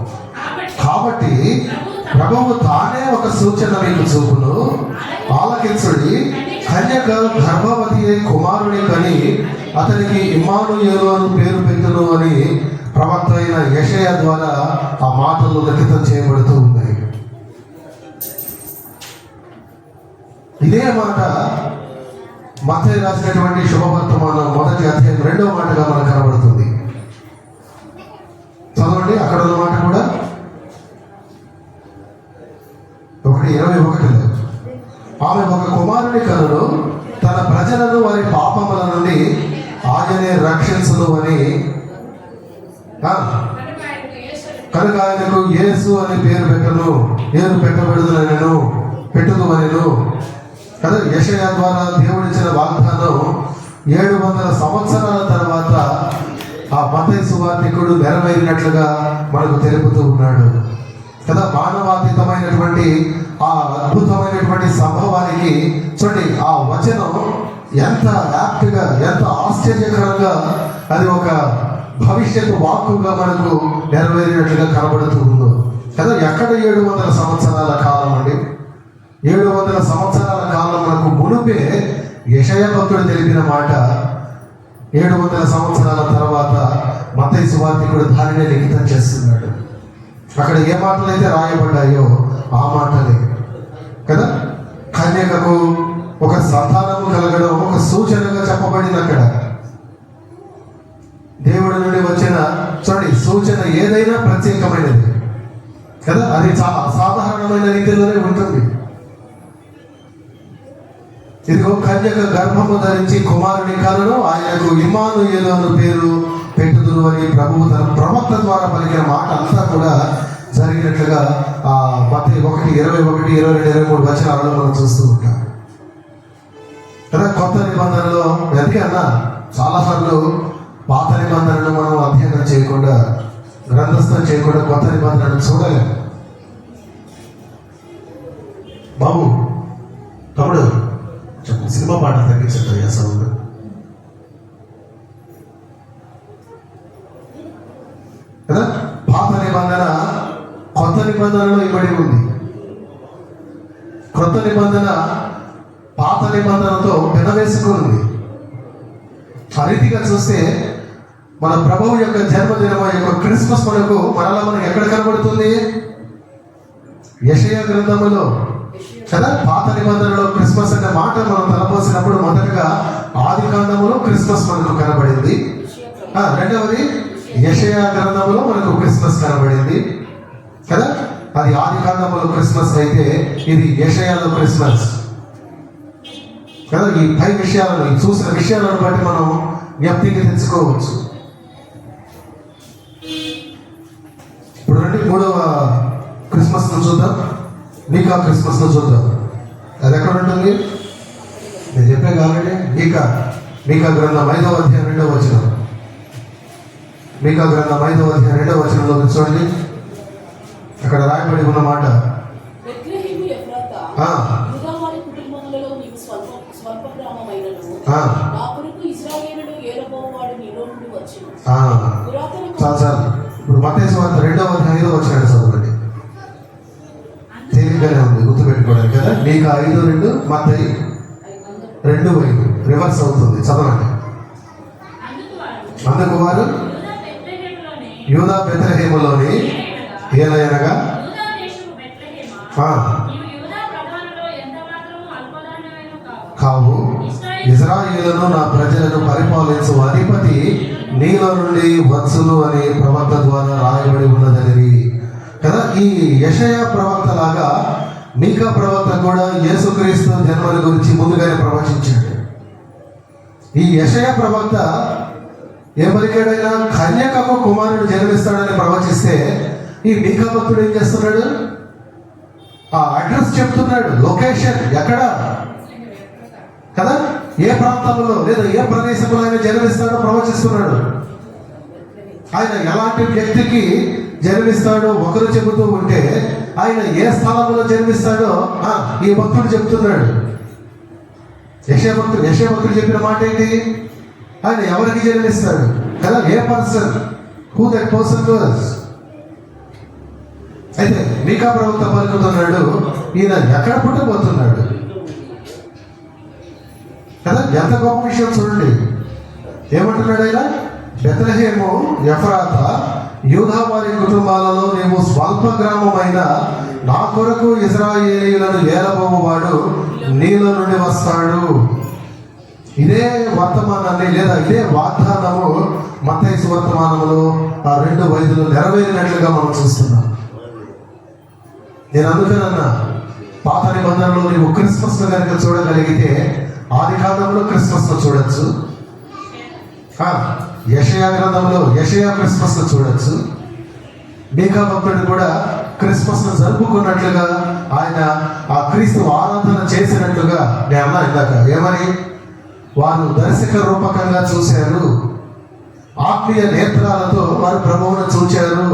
కాబట్టి ప్రభువు తానే ఒక సూచన మీకు చూపును, ఆలకించుడి. కన్యక గర్భవతి అయి కుమారుని కని అతనికి ఇమ్మానుయేలు అని పేరు పెట్టును అని ప్రవక్త అయిన యెషయా ద్వారా ఆ మాటలు లిఖితం చేయబడుతూ ఉన్నాయి. ఇదే మాట మత్తయి రాసినటువంటి శుభవర్తమానం 1వ అధ్యాయం 2వ మాటగా మనకు కనబడుతుంది. చదవండి అక్కడ ఉన్న మాట కూడా. 1:21 ఆమె ఒక కుమారుని కనును, తన ప్రజలను వారి పాపముల నుండి ఆయనే రక్షించును అని, కనుక ఆయనకు యేసు అని పేరు పెట్టుదు అనెను కదా. యెషయా ద్వారా దేవుడిచ్చిన వాగ్దానం 700 సంవత్సరాల తర్వాత ఆ మత్తయి సువార్తికుడు నెరవేరినట్లుగా మనకు తెలుపుతూ ఉన్నాడు కదా. మానవాతీతమైనటువంటి ఆ అద్భుతమైనటువంటి సంభవానికి చూడండి, ఆ వచనం ఎంత యాప్ట్గా, ఎంత ఆశ్చర్యకరంగా అది ఒక భవిష్యత్తు వాక్కుగా మనకు నెరవేరినట్లుగా కనబడుతూ ఉందో కదా. ఎక్కడ 700 సంవత్సరాల కాలం అండి? 700 సంవత్సరాల కాలం మనకు మునుపే యెషయా భక్తుడు తెలిపిన మాట. 700 సంవత్సరాల తర్వాత మత్తయి సువార్తికుడు దానినే లిఖితం చేస్తున్నాడు. అక్కడ ఏ మాటలు అయితే రాయబడ్డాయో ఆ మాటలే కదా. కన్యకకు ఒక సంతానము కలగడం ఒక సూచనగా చెప్పబడింది అక్కడ. దేవుడి నుండి వచ్చిన చూడండి సూచన ఏదైనా ప్రత్యేకమైనది కదా. అది చాలా అసాధారణమైన రీతిలోనే ఉంటుంది. ఇదిగో కన్యక గర్భము ధరించి కుమారుని కనును, ఆయనకు ఇమ్మానుయేలు అను పేరు పెట్టుదురు అని ప్రభువు తన ప్రవక్త ద్వారా పలికిన మాట అంతా కూడా జరిగినట్లుగా ఆ మత్తయి 1:21, 22, 23 వచనాలలో మనం చూస్తూ ఉంటాం కదా. కొత్త నిబంధనలో ఎందుకే అన్నా చాలాసార్లు పాత నిబంధనను మనం అధ్యయనం చేయకుండా, గ్రంథస్థం చేయకుండా కొత్త నిబంధనను చూడలేము. బాబు తమ్ముడు సినిమా పాట తగ్గించండి సౌండ్. కదా పాత నిబంధన కొత్త నిబంధనలో ఇవ్వడి ఉంది. కొత్త నిబంధన పాత నిబంధనతో పెనవేసుకుంది. ఆ రీతిగా చూస్తే మన ప్రభువు యొక్క జన్మదినం యొక్క క్రిస్మస్ మనకు ఎక్కడ కనబడుతుంది? యెషయా గ్రంథములో కదా. పాత నిబంధనలో క్రిస్మస్ అనే మాట మనం తలపోసినప్పుడు మొదటగా ఆది కాండములో క్రిస్మస్ మనకు కనబడింది. రెండవది యెషయా గ్రంథంలో మనకు క్రిస్మస్ కనబడింది కదా. అది ఆది కాండంలో క్రిస్మస్ అయితే ఇది యెషయాలో క్రిస్మస్ కదా. ఈ పై విషయాలను, ఈ చూసిన విషయాలను బట్టి మనం జ్ఞప్తికి తెచ్చుకోవచ్చు. ఇప్పుడు రండి మూడవ క్రిస్మస్ ను చూద్దాం. మీకా క్రిస్మస్ ను చూద్దాం. అది ఎక్కడ ఉంటుంది? నేను చెప్పాను ఆల్రెడీ. మీకా గ్రంథం 5వ అధ్యాయం 2వ వచనం. మీకా గ్రంథం 5వ అధ్యాయం 2వ వచనంలో చూడండి. అక్కడ రాయబడి ఉన్న మాట. బెత్లెహేము ఎఫ్రాతా, ఆ. యూదా వారి కుటుంబములలో నీవు స్వల్ప గ్రామమైనను, ఆ. నా కొరకు ఇశ్రాయేలును ఏలబోవాడు నీలో నుండి వచ్చెను. పురాతన చాలు. ఇప్పుడు మత్తయి సువార్త 2వ అధ్యాయం 5వ వచనాన్ని చదవండి. తేలికగానే ఉంది గుర్తుపెట్టుకోవడానికి కదా. మీకా 5:2, మత్తయి 2:5 రివర్స్ అవుతుంది. చదవండి. అందుకు వారు యూదా బెత్లెహేములోని ఏలయనగా కావు, ఇశ్రాయేలును నా ప్రజలను పరిపాలించు అధిపతి నీలో నుండి వచ్చును అని ప్రవక్త ద్వారా రాయబడి ఉన్నదని కదా. ఈ యెషయా ప్రవక్త లాగా మీకా ప్రవక్త కూడా యేసుక్రీస్తు జన్మల గురించి ముందుగానే ప్రవచించాడు. ఈ యెషయా ప్రవక్త ఎవరికైనా కన్యకకు కుమారుడు జన్మిస్తాడని ప్రవచిస్తే ఈ మీకా భక్తుడు ఏం చేస్తున్నాడు? ఆ అడ్రస్ చెప్తున్నాడు, లొకేషన్ ఎక్కడ కదా, ఏ ప్రాంతంలో లేదా ఏ ప్రదేశంలో ఆయన జన్మిస్తాడో ప్రవచిస్తున్నాడు. ఆయన ఎలాంటి వ్యక్తికి జన్మిస్తాడో ఒకరు చెబుతూ ఉంటే ఆయన ఏ స్థలంలో జన్మిస్తాడో ఈ భక్తుడు చెప్తున్నాడు. యెషయా భక్తుడు చెప్పిన మాట ఏంటి? ఆయన ఎవరికి జన్మిస్తాడు కదా, a person, who that person was. అయితే మీకా ప్రవక్త పలుకుతున్నాడు, ఈయన ఎక్కడ పుట్టబోతున్నాడు కదా. ఎంత గొప్ప విషయం చూడండి. ఏమంటున్నాడు ఆయన? బెత్లెహేము ఎఫ్రాతా, యూదా వారి కుటుంబాలలో నీవు స్వల్ప గ్రామమైన నా కొరకు ఇశ్రాయేలీయులను ఏలబోవాడు నీలో నుండి వస్తాడు. ఇదే వర్తమానాన్ని లేదా ఇదే వాగ్దానము మత్తయి సువర్తమానములో ఆ 2:5 నెరవేరినట్లుగా మనం చూస్తున్నాం. నేను అందుకనన్నా పాత నిబంధనలో నీవు క్రిస్మస్ కనుక చూడగలిగితే ఆది కాలంలో క్రిస్మస్ చూడొచ్చు, యెషయా గ్రంథంలో యెషయా క్రిస్మస్ చూడొచ్చు. మీకా భక్తుడు కూడా క్రిస్మస్ జరుపుకున్నట్లుగా ఆయన ఆ క్రీస్తు ఆరాధన చేసినట్లుగా నేను అన్నా ఇందాక. ఏమని? వారు దర్శక రూపకంగా చూశారు, ఆత్మీయ నేత్రాలతో వారు ప్రభువును చూచారు.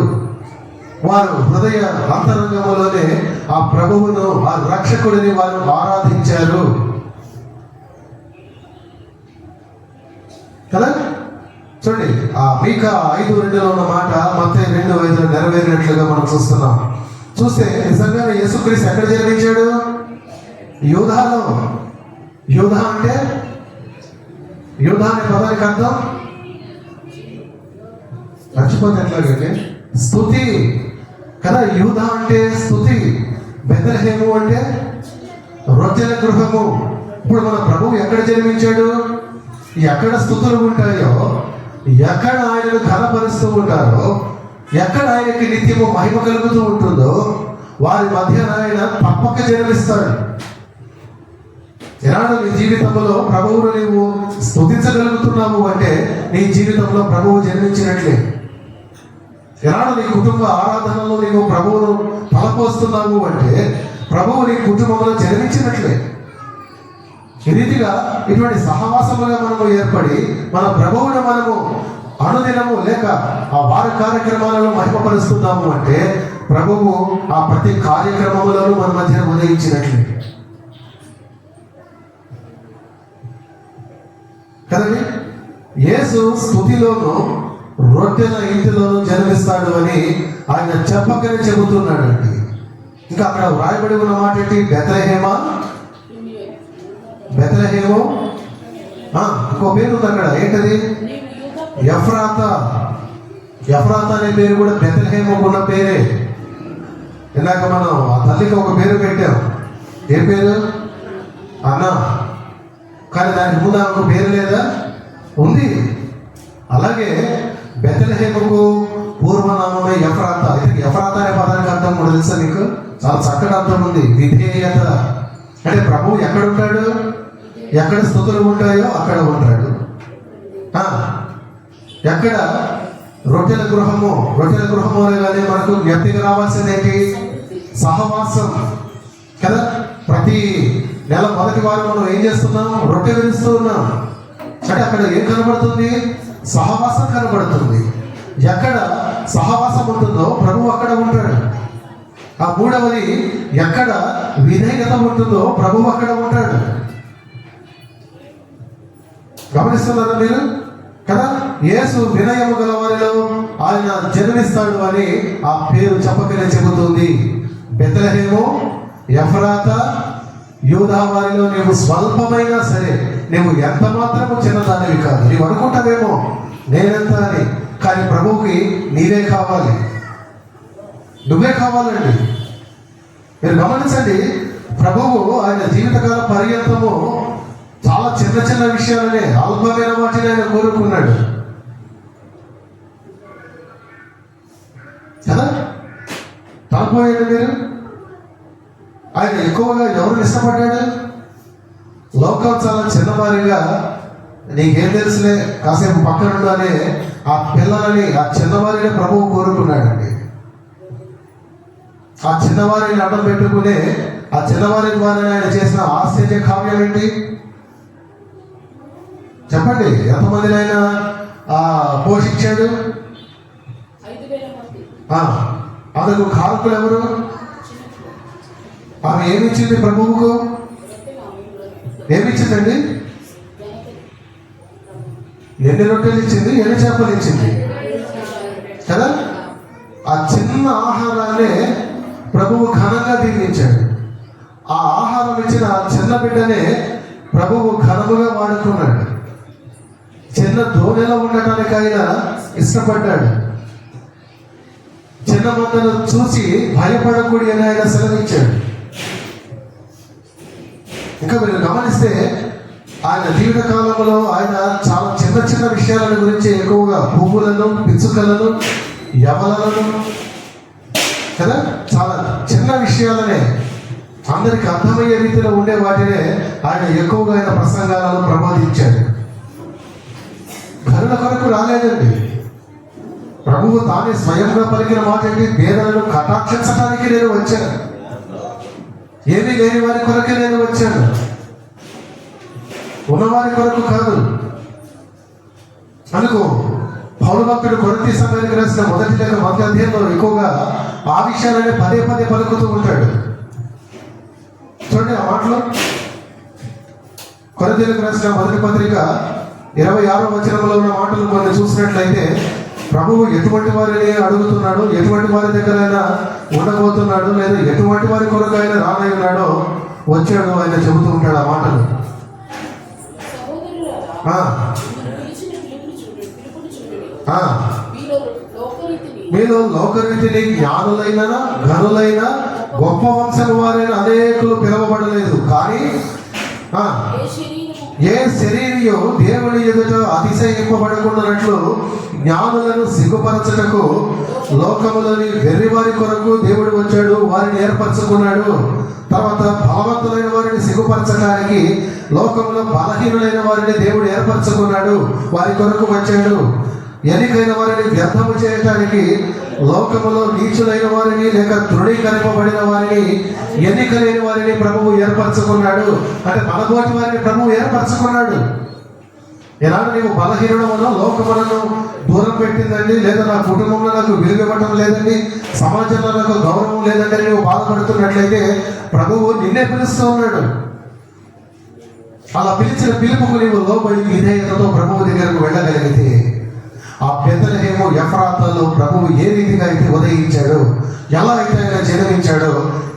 వారు హృదయ అంతరంగంలోనే ఆ ప్రభువును, ఆ రక్షకుడిని వారు ఆరాధించారు కదా. చూడండి, ఆ మీకా 5:2 ఉన్న మాట మత్తయి 2:5 నెరవేరినట్లుగా మనం చూస్తున్నాం. చూస్తే నిజంగానే యేసుక్రీస్తు ఎక్కడ జన్మించాడు? యూదాలో. యూదా అంటే, యూదా అనే పదానికి అర్థం మర్చిపోతే ఎట్లాగండి? స్తుతి కదా. యూదా అంటే స్తుతి, బెత్లెహేము అంటే రొట్టెల గృహము. ఇప్పుడు మన ప్రభువు ఎక్కడ జన్మించాడు? ఎక్కడ స్తుతులు ఉంటాయో, ఎక్కడ ఆయనను ఘనపరుస్తూ ఉంటారో, ఎక్కడ ఆయనకి నిత్యము మహిమ కలుగుతూ ఉంటుందో వారి మధ్య ఆయన తప్పక జన్మిస్తాడు. ఎలాంటి నీ జీవితంలో ప్రభువును నీవు స్తుతించగలుగుతున్నావు అంటే నీ జీవితంలో ప్రభువు జన్మించినట్లే. ఎలాంటి నీ కుటుంబ ఆరాధనలో నీవు ప్రభువును తలపోస్తున్నావు అంటే ప్రభువు నీ కుటుంబంలో జన్మించినట్లే. ఈ రీతిగా ఇటువంటి సహవాసముగా మనము ఏర్పడి మన ప్రభువును మనము అనుదినము లేక ఆ వారి కార్యక్రమాలలో మహిమపరుస్తున్నాము అంటే ప్రభువు ఆ ప్రతి కార్యక్రమములను మన మధ్య ఉదయించినట్లే కదండి. యేసు స్తుతిలోను రొట్టెల ఇంటిలోను జన్మిస్తాడు అని ఆయన చెప్పకనే చెబుతున్నాడు అండి. ఇంకా అక్కడ వ్రాయబడి ఉన్న మాట ఏంటి? బెత్లెహేమా, బెత్లెహేము, ఇంకో పేరు ఉంది అక్కడ. ఏంటది? ఎఫ్రాతా. ఎఫ్రాతా అనే పేరు కూడా బెత్లెహేముకు ఉన్న పేరే. ఇందాక మనం ఆ తల్లికి ఒక పేరు పెట్టాం. ఏ పేరు? అన్న. కానీ దానికి ముందు ఆమెకు పేరు లేదా? ఉంది. అలాగే బెత్లెహేముకు పూర్వనామమే ఎఫ్రాతా. అయితే ఎఫ్రాతా అనే పదానికి అర్థం కూడా తెలుసా మీకు? చాలా చక్కటి అర్థం ఉంది, విధేయత. అంటే ప్రభువు ఎక్కడ ఉంటాడు? ఎక్కడ స్తుతులు ఉంటాయో అక్కడ ఉంటాడు. ఎక్కడ రొట్టెల గృహము అనగానే మనకు జ్ఞప్తికి రావాల్సిందేంటి? సహవాసం కదా. ప్రతి నెల మొదటి వారం మనం ఏం చేస్తున్నాం? రొట్టె విరుస్తూ ఉన్నాం. అంటే అక్కడ ఏం కనబడుతుంది? సహవాసం కనబడుతుంది. ఎక్కడ సహవాసం ఉంటుందో ప్రభువు అక్కడ ఉంటాడు. ఆ మూడవది, ఎక్కడ విధేయత ఉంటుందో ప్రభువు అక్కడ ఉంటాడు. గమనిస్తున్నారా మీరు కదా? యేసు వినయము గల వారిలో ఆయన జన్మిస్తాడు అని ఆ పేరు చెప్పకనే చెబుతుంది. బెత్లెహేము, ఎఫ్రాతా, యూదా వారిలో నీవు స్వల్పమైనా సరే నువ్వు ఎంత మాత్రము చిన్నదానివి కాదు. నీవు అనుకుంటావేమో నేనెంత అని, కానీ ప్రభువుకి నీవే కావాలి, నువ్వే కావాలండి. మీరు గమనించండి, ప్రభువు ఆయన జీవితకాల పర్యంతము చాలా చిన్న చిన్న విషయాలనే, అల్పమైన వాటిని ఆయన కోరుకున్నాడు కదా. తలపోయాడు మీరు. ఆయన ఎక్కువగా ఎవరిని ఇష్టపడ్డాడు? లోకం చాలా చిన్నవారిగా, నీకేం తెలుసులే కాసేపు పక్కనుండు అనే ఆ పిల్లలని, ఆ చిన్నవారిని ప్రభువు కోరుకున్నాడండి. ఆ చిన్నవారిని అడ్డం పెట్టుకునే ఆ చిన్నవారి ద్వారా ఆయన చేసిన ఆశ్చర్య కావ్యం ఏంటి చెప్పండి? ఎంతమందిని ఆయన పోషించాడు? 5,000 మంది. అందుకు కారకులు ఎవరు? ఆమె ఏమిచ్చింది ప్రభువుకు? ఏమిచ్చిందండి? ఎన్ని రొట్టెలు ఇచ్చింది? ఎన్ని చేపలు ఇచ్చింది కదా. ఆ చిన్న ఆహారాన్ని ప్రభువు ఘనంగా దీవించాడు. ఆ ఆహారం ఇచ్చిన ఆ చిన్న బిడ్డనే ప్రభువు ఘనముగా వాడుకున్నాడు. చిన్న దోణిలో ఉండటానికి ఆయన ఇష్టపడ్డాడు. చిన్న మందను చూసి భయపడకూడదు అని ఆయన సెలవిచ్చాడు. ఇంకా మీరు గమనిస్తే ఆయన జీవిత కాలంలో ఆయన చాలా చిన్న చిన్న విషయాల గురించి ఎక్కువగా పువ్వులను, పిచ్చుకలను, యవలను కదా, చాలా చిన్న విషయాలనే అందరికి అర్థమయ్యే రీతిలో ఉండే వాటినే ఆయన ఎక్కువగా ఆయన ప్రసంగాలను ప్రబోధించాడు. ఘనుల కొరకు రాలేదండి. ప్రభువు తానే స్వయంగా పలికిన మాట ఏంటి? పేదలను కటాక్షించడానికి నేను వచ్చాను, ఏమీ లేని వారి కొరకే నేను వచ్చాను, ఉన్నవారి కొరకు కాదు. అనుకో పౌలు భక్తుడు కొరింథీ సంఘానికి రాసిన మొదటి లేఖ 1వ అధ్యాయంలో ఎక్కువగా ఆ విషయాలని పదే పదే పలుకుతూ ఉంటాడు. చూడండి ఆ మాటలు. కొరింథీయులకు రాసిన మొదటి పత్రిక 26వ వచనంలో ఉన్న మాటలు కొన్ని చూసినట్లయితే, ప్రభువు ఎటువంటి వారిని అడుగుతున్నాడు, ఎటువంటి వారి దగ్గర ఆయన ఉండబోతున్నాడు, లేదా ఎటువంటి వారి కొరకు ఆయన రానయ్యున్నాడో వచ్చాడు ఆయన చెబుతూ ఉంటాడు ఆ మాటలు. మీలో లోకరీతిని జ్ఞానులైన, ఘనులైన, గొప్ప వంశం వారైన అనేకులు పిలవబడలేదు. కానీ ఏ శరీరియు దేవుని ఎదుట అతిశయింపబడకుండానట్లు జ్ఞానులను సిగ్గుపరచటకు లోకములోని వెర్రివారి కొరకు దేవుడు వచ్చాడు, వారిని ఏర్పరచుకున్నాడు. తర్వాత బలవంతులైన వారిని సిగ్గుపరచడానికి లోకంలో బలహీనులైన వారిని దేవుడు ఏర్పరచుకున్నాడు, వారి కొరకు వచ్చాడు. ఎన్నికైన వారిని వ్యర్థము చేయటానికి లోకములో నీచులైన వారిని, లేక తృణీకరింపబడిన వారిని, ఎన్నిక లేని వారిని ప్రభువు ఏర్పరచుకున్నాడు. అంటే మనబోటి వారిని ప్రభువు ఏర్పరచుకున్నాడు. ఎలాంటి నీవు బలహీనుడమునో లోకములను దూరం పెట్టిందండి, లేదా నా కుటుంబంలో నాకు విలువ ఇవ్వటం లేదండి, సమాజంలో నాకు గౌరవం లేదండి నువ్వు బాధపడుతున్నట్లయితే ప్రభువు నిన్నే పిలుస్తూ ఉన్నాడు. అలా పిలిచిన పిలుపుకు నీవు లోబడి విధేయతతో ప్రభువు దగ్గరకు వెళ్ళగలిగితే, ఆ బెత్లెహేము, ఎఫ్రాతాలో ప్రభువు ఏ రీతిగా అయితే ఉదయించాడో, ఎలా అయితే ఆయన జన్మించాడో,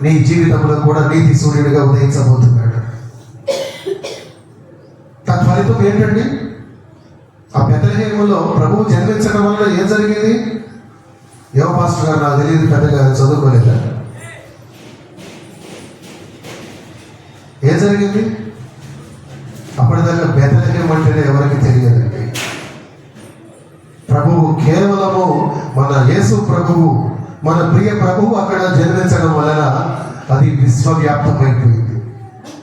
నీ జీవితంలో కూడా నీతి సూర్యుడిగా ఉదయించబోతున్నాడు. తత్ఫలితం ఏంటండి? ఆ బెత్లెహేములో ప్రభువు జన్మించడం వల్ల ఏం జరిగింది? యువ పాస్టర్ గారు నాకు తెలియదు, పెద్దగా చదువుకోలేదా? ఏం జరిగింది? అప్పటిదాకా బెత్లెహేము అంటేనే ఎవరికి తెలియదండి. ప్రభువు కేవలము మన యేసు ప్రభువు, మన ప్రియ ప్రభువు అక్కడ జన్మించడం వలన అది విశ్వవ్యాప్తమైపోయింది,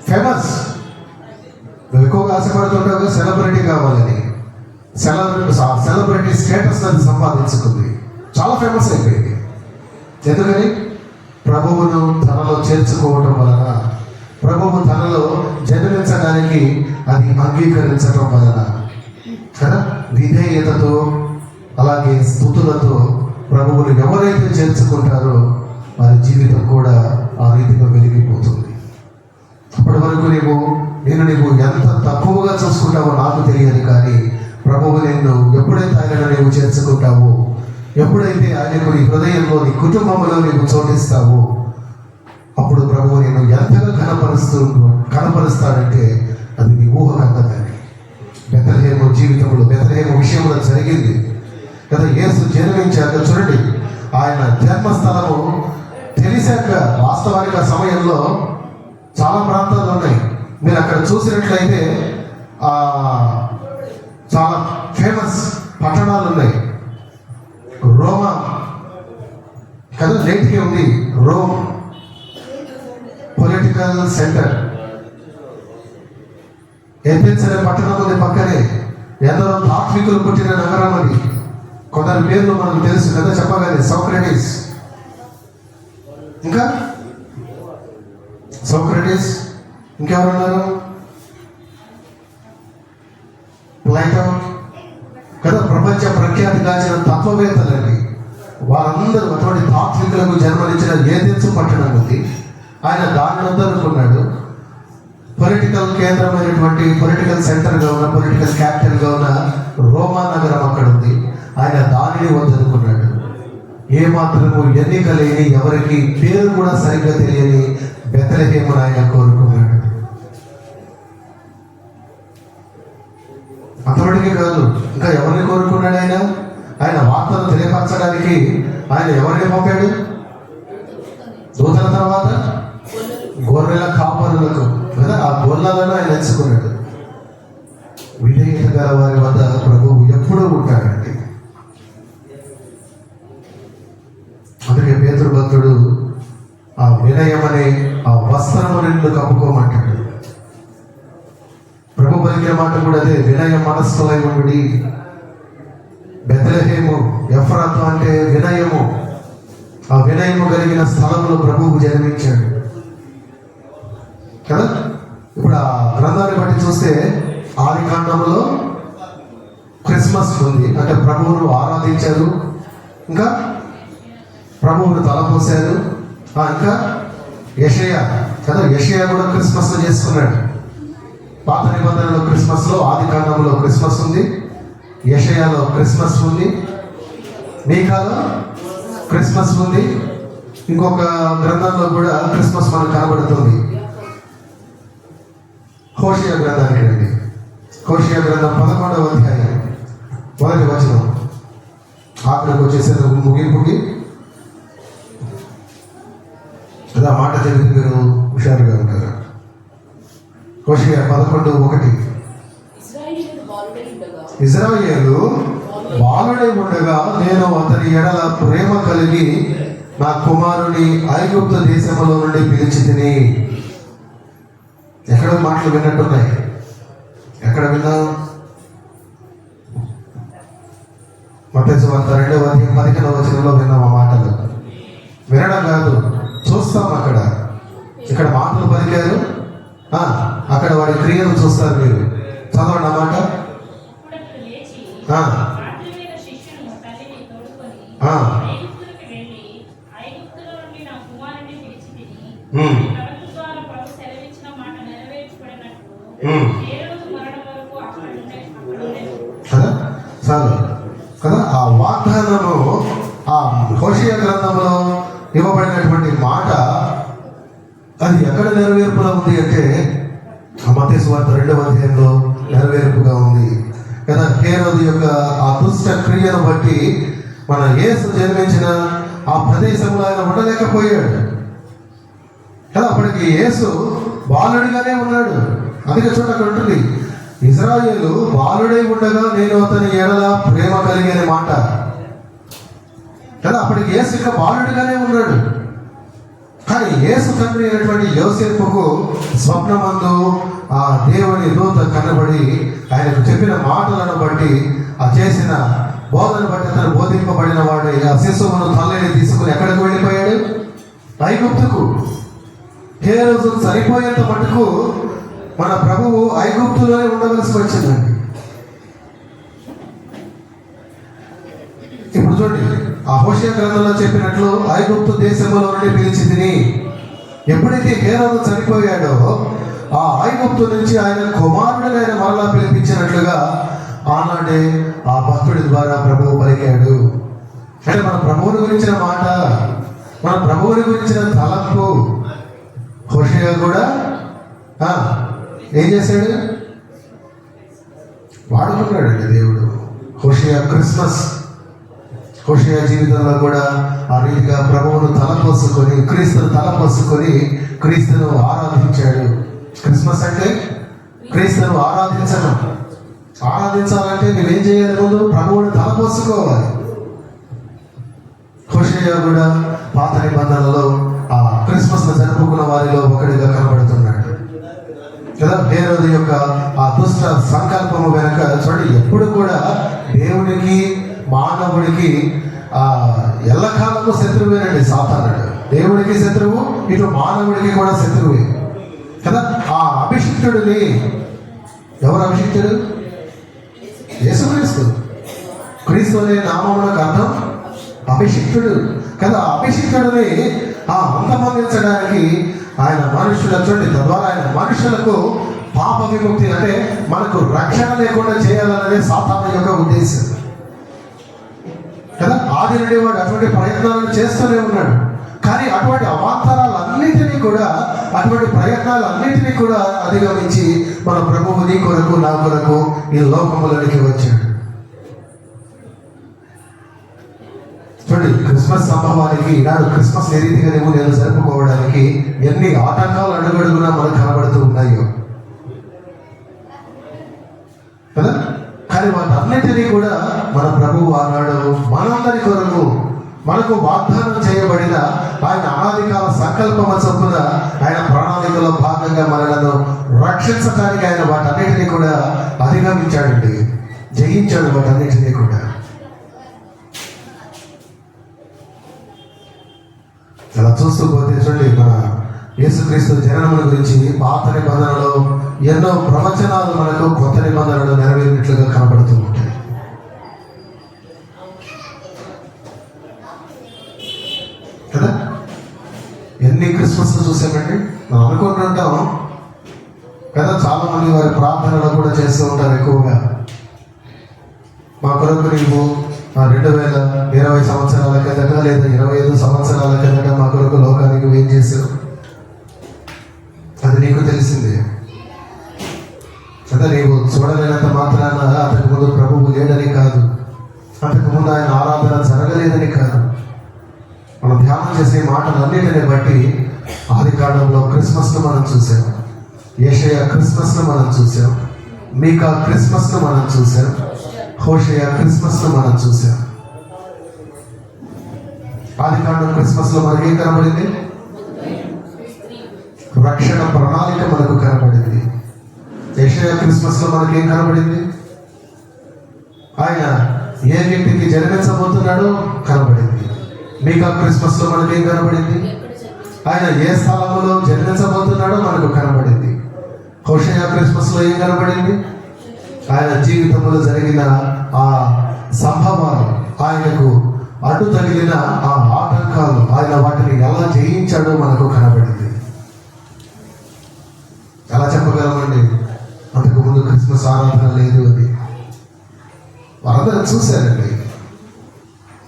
ఫేమస్. నువ్వు ఎక్కువగా ఆశపడుతుంటావు సెలబ్రిటీ కావాలని, సెలబ్రిటీ స్టేటస్ అది సంపాదించుకుంది, చాలా ఫేమస్ అయిపోయింది. ఎందుకని? ప్రభువును తనలో చేర్చుకోవటం వలన, ప్రభువు తనలో జన్మించడానికి అది అంగీకరించటం వలన కదా, విధేయతతో అలాగే స్తుతులతో ప్రభువుని ఎవరైతే చేర్చుకుంటారో వారి జీవితం కూడా ఆ రీతిగా వెలిగిపోతుంది. అప్పటి వరకు నీవు ఎంత తక్కువగా చూసుకుంటావో నాకు తెలియదు, కానీ ప్రభువు నిన్ను ఎప్పుడైతే ఆయన నీవు చేర్చుకుంటావో, ఎప్పుడైతే ఆయనకు నీ హృదయంలో నీ కుటుంబంలో నీవు చోటిస్తావో, అప్పుడు ప్రభువు నేను ఎంతగా కనపరుస్తాడంటే అది నీ ఊహకందదండి. బెత్లెహేము జీవితంలో, బెత్లెహేము విషయంలో జరిగింది కదా. యేసు జన్మించాక చూడండి, ఆయన జన్మస్థలము తెలిసాక వాస్తవానికి ఆ సమయంలో చాలా ప్రాంతాలు ఉన్నాయి. మీరు అక్కడ చూసినట్లయితే చాలా ఫేమస్ పట్టణాలు ఉన్నాయి. రోమా కదా, నేటికి ఉంది రోమ్ పొలిటికల్ సెంటర్. ఏథెన్స్ అనే పట్టణం ఉంది పక్కనే. ఎందరో తాత్వికులు పుట్టిన నగరం అది. కొందరి పేర్లు మనకు తెలుసు కదా, చెప్పగానే సోక్రటీస్, ఇంకా సోక్రటీస్, ఇంకెవరున్నారు? ప్లేటో కదా, ప్రపంచ ప్రఖ్యాతి గాంచిన తత్వవేత్తలండి. వారందరూ అటువంటి తాత్వికులకు జన్మనిచ్చిన ఏథెన్స్ పట్టణం ఉంది. ఆయన దాని వద్దనుకున్నాడు. పొలిటికల్ కేంద్రమైనటువంటి పొలిటికల్ సెంటర్గా ఉన్న, పొలిటికల్ క్యాపిటల్గా ఉన్న రోమా నగరం అక్కడ ఉంది. ఆయన దానిని వద్దనుకున్నాడు. ఏమాత్రము ఎన్నిక లేని, ఎవరికి పేరు కూడా సరిగ్గా తెలియని బెత్లెహేమును ఆయన కోరుకున్నాడు. అంతవరకు కాదు, ఇంకా ఎవరిని కోరుకున్నాడు ఆయన? ఆయన వార్తను తెలియపరచడానికి ఆయన ఎవరిని పంపాడు? దూతల తర్వాత గొర్రెల కాపరులకు కదా, ఆ గొర్రెలను ఆయన ఎంచుకున్నాడు. విధేయత గల వారి వద్ద ప్రభువు ఎప్పుడూ ఉంటాడండి. అందుకే పేతురు భక్తుడు ఆ వినయం అనే ఆ వస్త్రము నిన్ను కప్పుకోమంటాడు. ప్రభు పలికిన మాట కూడా అదే, వినయ మనస్సులై ఉండి. బెత్లెహేము ఎఫ్రాతు అంటే వినయము. ఆ వినయము కలిగిన స్థలంలో ప్రభువు జన్మించాడు కదా. ఇప్పుడు ఆ గ్రంథాన్ని బట్టి చూస్తే ఆది కాండంలో క్రిస్మస్ ఉంది, అంటే ప్రభువును ఆరాధించారు, ఇంకా ప్రభువును తలపోసారు. ఇంకా యెషయా కదా, యెషయా కూడా క్రిస్మస్ చేసుకున్నాడు. పాత నిబంధనలో క్రిస్మస్లో, ఆది కాండంలో క్రిస్మస్ ఉంది, యెషయాలో క్రిస్మస్ ఉంది, మీకాలో క్రిస్మస్ ఉంది. ఇంకొక గ్రంథంలో కూడా క్రిస్మస్ మనకు కనబడుతుంది. హోషేయ గ్రంథానికి రండి. హోషేయ గ్రంథం 11వ అధ్యాయం 1వ వచనం. ఆఖరికి వచ్చేసేది ముగింపుకి. అదే ఆ మాట చదివితే మీరు హుషారుగా ఉంటారు. హోషేయ 11:1. ఇశ్రాయేలు బాలుడై ఉండగా నేను అతని ఎడల ప్రేమ కలిగి నా కుమారుని ఐగుప్తు దేశంలో నుండి పిలిచి తిని. ఎక్కడ మాటలు విన్నట్టున్నాయి? ఎక్కడ విన్నాం? మత్తయి సువార్త 2వ అధ్యాయం 15వ వచనంలో విన్నాం ఆ మాటలు. వినడం కాదు, చూస్తాం. ఇక్కడ మాటలు పలికారు, అక్కడ వాడి క్రియలు చూస్తారు. మీరు చదవండి ఆ మాట. చాలు కదా. ఆ వాగ్దానము ఆ హోషేయ గ్రంథంలో ఇవ్వబడినటువంటి మాట అది ఎక్కడ నెరవేర్పులో ఉంది అంటే మత్తయి సువార్త 2వ అధ్యాయంలో నెరవేర్పుగా ఉంది కదా. హేరోదు యొక్క ఆ దుష్ట క్రియను బట్టి మన యేసు జన్మించిన ఆ ప్రదేశంలో ఆయన ఉండలేకపోయాడు కదా. అప్పటికి యేసు బాలుడిగానే ఉన్నాడు. అందుకే చూడక ఉంటుంది, ఇశ్రాయేలు బాలుడై ఉండగా నేను అతని ఎడల ప్రేమ కలిగిన మాట కదా. అప్పటికి యేసు ఇంకా బాలుడిగానే ఉన్నాడు. కానీ యేసు తండ్రి అయినటువంటి యోసేపుకు స్వప్నమందు ఆ దేవుని దూత కనబడి ఆయనకు చెప్పిన మాటలను బట్టి ఆ చేసిన బోధన బట్టి అతను బోధింపబడిన వాడే ఆ శిశువును తల్లిని తీసుకుని ఎక్కడికి వెళ్ళిపోయాడు? ఐగుప్తుకు. ఏ రోజు సరిపోయేంత మటుకు మన ప్రభువు ఐగుప్తులోనే ఉండవలసి వచ్చిందండి. ఇప్పుడు చూడండి, ఆ హోషేయ గ్రంథంలో చెప్పినట్లు ఐగుప్తు దేశంలో నుండి పిలిచి తిని, ఎప్పుడైతే హేరోదు చనిపోయాడో ఆ ఐగుప్తు నుంచి ఆయన కుమారుడిని ఆయన మరలా పిలిపించినట్లుగా ఆనాడే ఆ భక్తుడి ద్వారా ప్రభువు పలికాడు. అంటే మన ప్రభువుని గురించిన మాట, మన ప్రభువుని గురించిన తలంపు హోషేయ కూడా ఏం చేశాడు? వాడుకున్నాడండి దేవుడు. హోషేయ జీవితంలో కూడా ఆ రీతిగా ప్రభువును తలపోసుకొని క్రీస్తును తలపోసుకొని క్రీస్తును ఆరాధించాడు. క్రిస్మస్ అంటే క్రీస్తును ఆరాధించాలంటే నువ్వేం చేయాలి? ముందు ప్రభువును తలపోసుకోవాలి. హోషేయ కూడా పాత నిబంధనలలో ఆ క్రిస్మస్ ను జరుపుకున్న వారిలో ఒకటిగా కనబడుతున్నాడు కదా. హేరోదు యొక్క ఆ దుష్ట సంకల్పము వెనక చూడండి, ఎప్పుడు కూడా దేవునికి మానవుడికి ఎల్లకాలము శత్రువేనండి సాతానుడు. దేవుడికి శత్రువు, ఇటు మానవుడికి కూడా శత్రువే కదా. ఆ అభిషిక్తుడిని ఎవరు అభిషిక్తుడు? యేసుక్రీస్తు. క్రీస్తు అనే నామమునకు అర్థం అభిషిక్తుడు కదా. అభిషిక్తుడిని అంతమొందించడానికి ఆయన మనుషుల చూడండి, తద్వారా ఆయన మనుషులకు పాప విముక్తి అంటే మనకు రక్షణ లేకుండా చేయాలనేది సాతాను యొక్క ఉద్దేశం కదా. ఆది నుండి వాడు అటువంటి ప్రయత్నాలను చేస్తూనే ఉన్నాడు. కానీ అటువంటి అవాంతరాలన్నింటినీ కూడా, అటువంటి ప్రయత్నాలన్నింటినీ కూడా అధిగమించి మన ప్రభువు నీ కొరకు నా కొరకు ఈ లోకములోనికి వచ్చాడు. చూడండి, క్రిస్మస్ సంభవానికి ఈనాడు క్రిస్మస్ ఏ రీతిగా నేను జరుపుకోవడానికి ఎన్ని ఆటంకాలు అడుగడుగునా మనకు కనబడుతూ ఉన్నాయో కదా. కానీ వాటన్నిటినీ కూడా మన ప్రభువు ఆనాడు మనందరి కొరకు మనకు వాగ్దానం చేయబడిన ఆయన అనాదికాల సంకల్పం చొప్పున ఆయన ప్రణాళికలో భాగంగా మనలను రక్షించడానికి ఆయన వాటన్నిటినీ కూడా అధిగమించాడండి, జయించాడు వాటన్నిటినీ కూడా. అలా చూస్తూ పోతే చూడండి, మన యేసుక్రీస్తు జననముల గురించి పాత నిబంధనలో ఎన్నో ప్రవచనాలు మనకు కొత్త నిబంధనలు నెరవేరినట్లుగా కనబడుతూ ఉంటాయి కదా. ఎన్ని క్రిస్మస్ చూసామండి మనం అనుకుంటుంటాం కదా. చాలా మంది వారి ప్రార్థనలు కూడా చేస్తూ ఉంటారు ఎక్కువగా. మా కొరకు నీవు 2020 సంవత్సరాల కిందట లేదా 25 సంవత్సరాల కిందట మా కొరకు లోకానికి ఏం చేశావు? అది నీకు తెలిసిందే కదా. నీవు చూడలేనంత మాత్రాన అంతకు ముందు ప్రభువు లేడని కాదు, అంతకు ముందు ఆయన ఆరాధన జరగలేదని కాదు. మనం ధ్యానం చేసే మాటలన్నిటిని బట్టి ఆది కాలంలో క్రిస్మస్ను మనం చూసాం, యేషయా క్రిస్మస్ను మనం చూసాం, మీకా క్రిస్మస్ను మనం చూసాం, హోషేయ క్రిస్మస్ను మనం చూసాం. ఆది కాండం క్రిస్మస్లో మనకి ఏం కనబడింది? రక్షణ ప్రణాళిక మనకు కనబడింది. యేషయా క్రిస్మస్లో మనకి ఏం కనబడింది? ఆయన ఏ వ్యక్తికి జన్మించబోతున్నాడో కనబడింది. మీకా క్రిస్మస్లో మనకి ఏం కనబడింది? ఆయన ఏ స్థలంలో జన్మించబోతున్నాడో మనకు కనబడింది. హోషేయ క్రిస్మస్లో ఏం కనబడింది? ఆయన జీవితంలో జరిగిన ఆ సంభవాలు, ఆయనకు అడ్డు తగిలిన ఆ ఆటంకాలు, ఆయన వాటిని ఎలా జయించాడో మనకు కనబడింది. ఎలా చెప్పగలమండి? అంతకు ముందు క్రిస్మస్ ఆరాధన లేదు అని వారందరూ చూశారండి.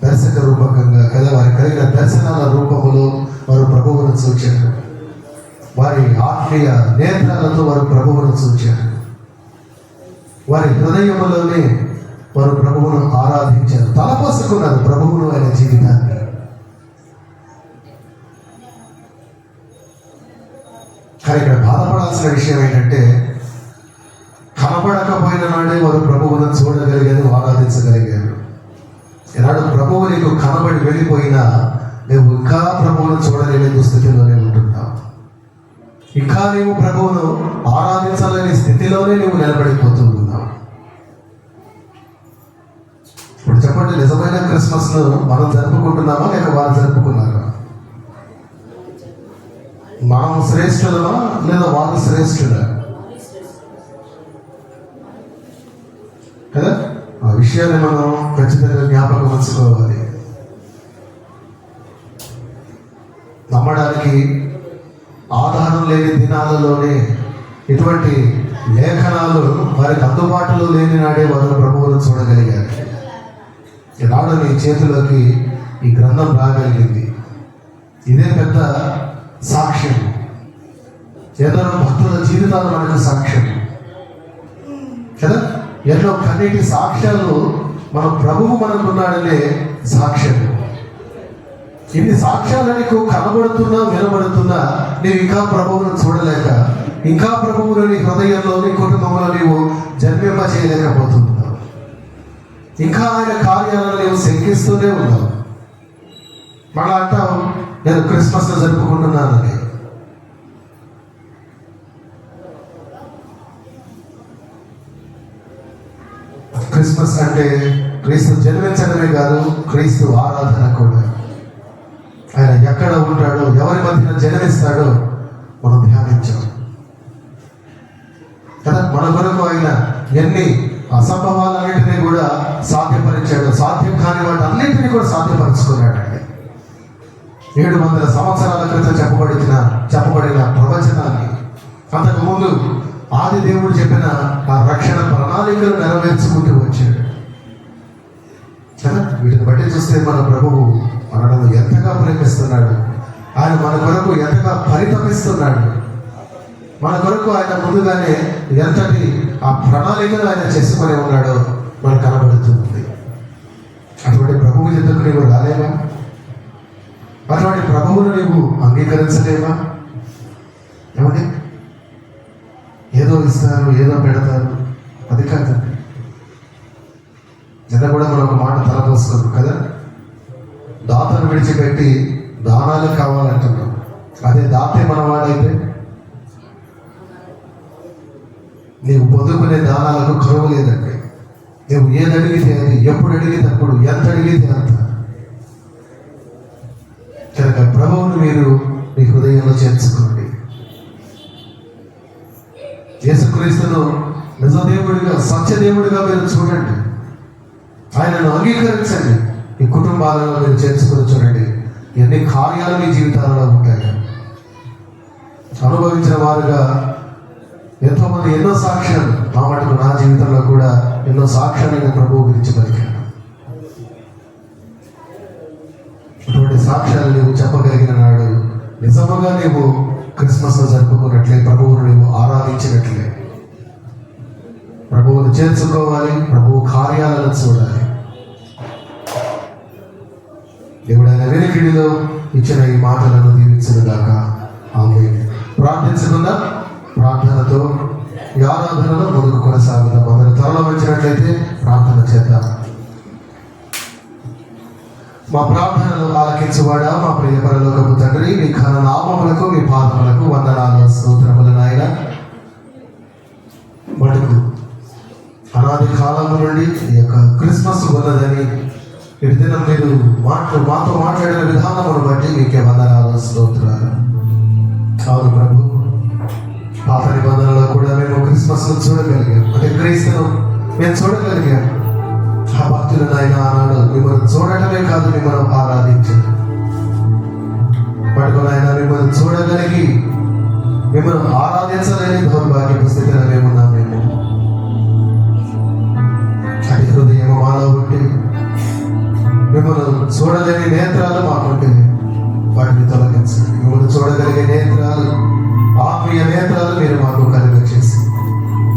దర్శక రూపకంగా కదా, వారి కలిగిన దర్శనాల రూపములో వారు ప్రభువును చూచారు. వారి ఆత్మీయ నేత్రాలతో వారు ప్రభువును చూచారు. వారి హృదయములోనే వారు ప్రభువును ఆరాధించారు, తలపోసుకున్నారు ప్రభువును, ఆయన జీవితాన్ని. కానీ ఇక్కడ బాధపడాల్సిన విషయం ఏంటంటే, కనబడకపోయిన నాడే వారు ప్రభువును చూడగలిగారు, ఆరాధించగలిగారు. ఈనాడు ప్రభువుని నీకు కనబడి వెళ్ళిపోయినా నువ్వు ఇంకా ప్రభువును చూడలేని దుస్థితిలోనే ఉంటున్నావు. ఇంకా నీవు ప్రభువును ఆరాధించలేని స్థితిలోనే నువ్వు నిలబడిపోతున్నావు. ఇప్పుడు చెప్పండి, నిజమైన క్రిస్మస్ ను మనం జరుపుకుంటున్నామా లేక వారు జరుపుకున్నారా? మనం శ్రేష్ఠులమా లేదా వారు శ్రేష్ఠుడా? కదా, ఆ విషయాన్ని మనం ఖచ్చితంగా జ్ఞాపకం ఉంచుకోవాలి. నమ్మడానికి ఆధారం లేని దినాలలోనే ఇటువంటి లేఖనాలు వారికి అందుబాటులో లేని నాడే వారు ప్రభువును చూడగలిగారు. ఈనాడు నీ చేతిలోకి ఈ గ్రంథం రాగలిగింది. ఇదే పెద్ద సాక్ష్యం. ఎందరో భక్తుల జీవితాలు మనకు సాక్ష్యం కదా. ఎన్నో కన్నీటి సాక్ష్యాలు మన ప్రభువు మనకున్నాడనే సాక్ష్యం. ఇన్ని సాక్ష్యాలు నీకు కనబడుతున్నా వినబడుతున్నా నీవు ఇంకా ప్రభువును చూడలేక, ఇంకా ప్రభువును నీ హృదయంలో నీ కుటుంబంలో నీవు జన్మింప చేయలేకపోతున్నావు. ఇంకా ఆయన కార్యాలను నీవు శంకిస్తూనే ఉన్నావు. మళ్ళా అంటావు, నేను క్రిస్మస్ జరుపుకుంటున్నానని. క్రిస్మస్ అంటే క్రీస్తు జన్మించడమే కాదు, క్రీస్తు ఆరాధన కూడా. ఆయన ఎక్కడ ఉంటాడో, ఎవరి మధ్యన జన్మిస్తాడో మనం ధ్యానించాం కదా. మన కొరకు ఆయన ఎన్ని అసంభవాలన్నింటినీ కూడా సాధ్యపరిచాడు. సాధ్యం కాని వాటి అన్నింటినీ కూడా సాధ్యపరుచుకున్నాడండి. 700 సంవత్సరాల క్రితం చెప్పబడిన ప్రవచనాన్ని, అంతకుముందు ఆది దేవుడు చెప్పిన ఆ రక్షణ ప్రణాళికలు నెరవేర్చుకుంటూ వచ్చాడు కదా. వీటిని బట్టి చూస్తే మన ప్రభువు మనను ఎంతగా ప్రేమిస్తున్నాడు, ఆయన మన కొరకు ఎంతగా పరితపిస్తున్నాడు, మన కొరకు ఆయన ముందుగానే ఎంతటి ఆ ప్రణాళికను ఆయన చేసుకుని ఉన్నాడో మనకు కనబడుతుంది. అటువంటి ప్రభువు ఎందుకు నీవు రాలేవా? అటువంటి ప్రభువును నీవు అంగీకరించలేవా? ఏమండి, ఏదో ఇస్తారు, ఏదో పెడతారు, అది కాదండి. నిన్న కూడా మనం ఒక మాట తలపోసుకున్నాం కదా. దాతను విడిచిపెట్టి దానాలు కావాలంటున్నాం. అదే దాతే మనవాడైతే నీవు పొందుకునే దానాలకు కరువు లేదండి. నువ్వు ఏది అడిగితే అది, ఎప్పుడు అడిగితే అప్పుడు, ఎంత అడిగితే అంత. కనుక ప్రభువును మీరు మీ హృదయంలో చేర్చుకోండి. యేసుక్రీస్తును నిజదేవుడిగా, సత్యదేవుడిగా మీరు చూడండి. ఆయనను అంగీకరించండి. ఈ కుటుంబాలలో మీరు చేర్చుకొని చూడండి. ఎన్ని కార్యాలు మీ జీవితాలలో ఉంటాయి. అనుభవించిన వారుగా ఎంతోమంది ఎన్నో సాక్ష్యాలు, మా మటుకు నా జీవితంలో కూడా ఎన్నో సాక్ష్యాలు నేను ప్రభువు గురించి పలికాను. అటువంటి సాక్ష్యాలు నీవు చెప్పగలిగిన నాడు నిజముగా నీవు క్రిస్మస్ జరుపుకున్నట్లే, ప్రభువును నీవు ఆరాధించినట్లే. ప్రభువును చేర్చుకోవాలి, ప్రభువు కార్యాలను చూడాలి. దేవుడైన వెనుకిడిలో ఇచ్చిన ఈ మాటలను దీవించుగాక. ఆమేన్. ప్రార్థించుకుందాం. ప్రార్థనతో ఈ ఆరాధనలో ముందుకు కొనసాగుదాం. అందరూ త్వరలో వచ్చినట్లయితే ప్రార్థన చేద్దాం. మా ప్రార్థనలు ఆలకించువాడా, మా ప్రియ పరలోకపు తండ్రి, మీ ఘన నామములకు, మీ పాదములకు వందనాలు, స్తోత్రములు నాయన. మటుకు అనాది కాలము నుండి ఈ యొక్క క్రిస్మస్ ఉన్నదని ఈ దినం మీరు మాతో మాట్లాడిన విధానమును బట్టి మీకే వందనాలు, స్తోత్రాలు. అవును ప్రభు, పాత నిబంధనలో కూడా మేము క్రిస్మస్ చూడగలిగాం. అంటే క్రీస్తును మేము చూడగలిగాం. ఆ భక్తులు నాయన ఆనాడు మిమ్మల్ని చూడటమే కాదు, మిమ్మల్ని ఆరాధించారు. పట్టుకుని ఆయన మిమ్మల్ని చూడగలిగి మిమ్మల్ని ఆరాధించలేని దౌర్భాగ్యపు స్థితిలో మేమున్నాం. మేము అది హృదయం మాలో ఉంటే, మిమ్మల్ని చూడలేని నేత్రాలు మాకుంటే వాటిని తొలగించండి. మిమ్మల్ని చూడగలిగే నేత్రాలు, ఆత్మీయ నేత్రాలు మీరు మాకు కలుగచేసి,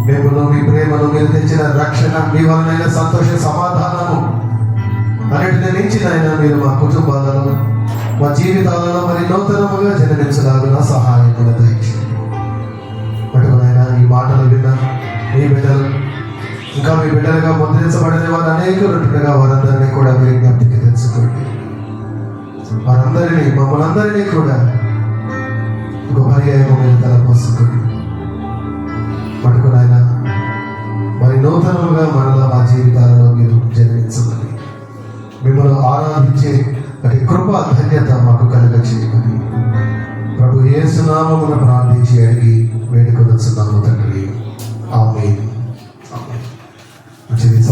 మిమ్మల్ని, మీ ప్రేమను, మీరు తెచ్చిన రక్షణ, మీ వలన సంతోష సమాధానము అన్నిటిని మించి నాయన మీరు మా కుటుంబాలలో, మా జీవితాలలో మరి నూతనముగా జన్మించలాగున సహాయం దయచేయండి. పట్టుకునైనా ఈ మాటలు విన్న మీ బిడ్డలు ఇంకా మీ బిడ్డలుగా ముద్రించబడిన వారు అనేకులు ఉంటుండగా వారందరినీ కూడా మీరు జ్ఞప్తికి తెచ్చుకోండి. వారందరినీ మమ్మల్ని అందరినీ కూడా ఒక పర్యాయం మీద తలపోసుకొని పట్టుకున్నాయన మరి నూతనముగా మరలా మా జీవితాలలో మీరు జన్మించమని మిమ్మల్ని ఆరాధించే అటు కృప ధన్యత మాకు కలుగ చేయమని ప్రభు యేసు నామమున ప్రార్థించి అడిగి వేడుకొనొచ్చున్నాము తండ్రి. ఆమేన్. మంచిది.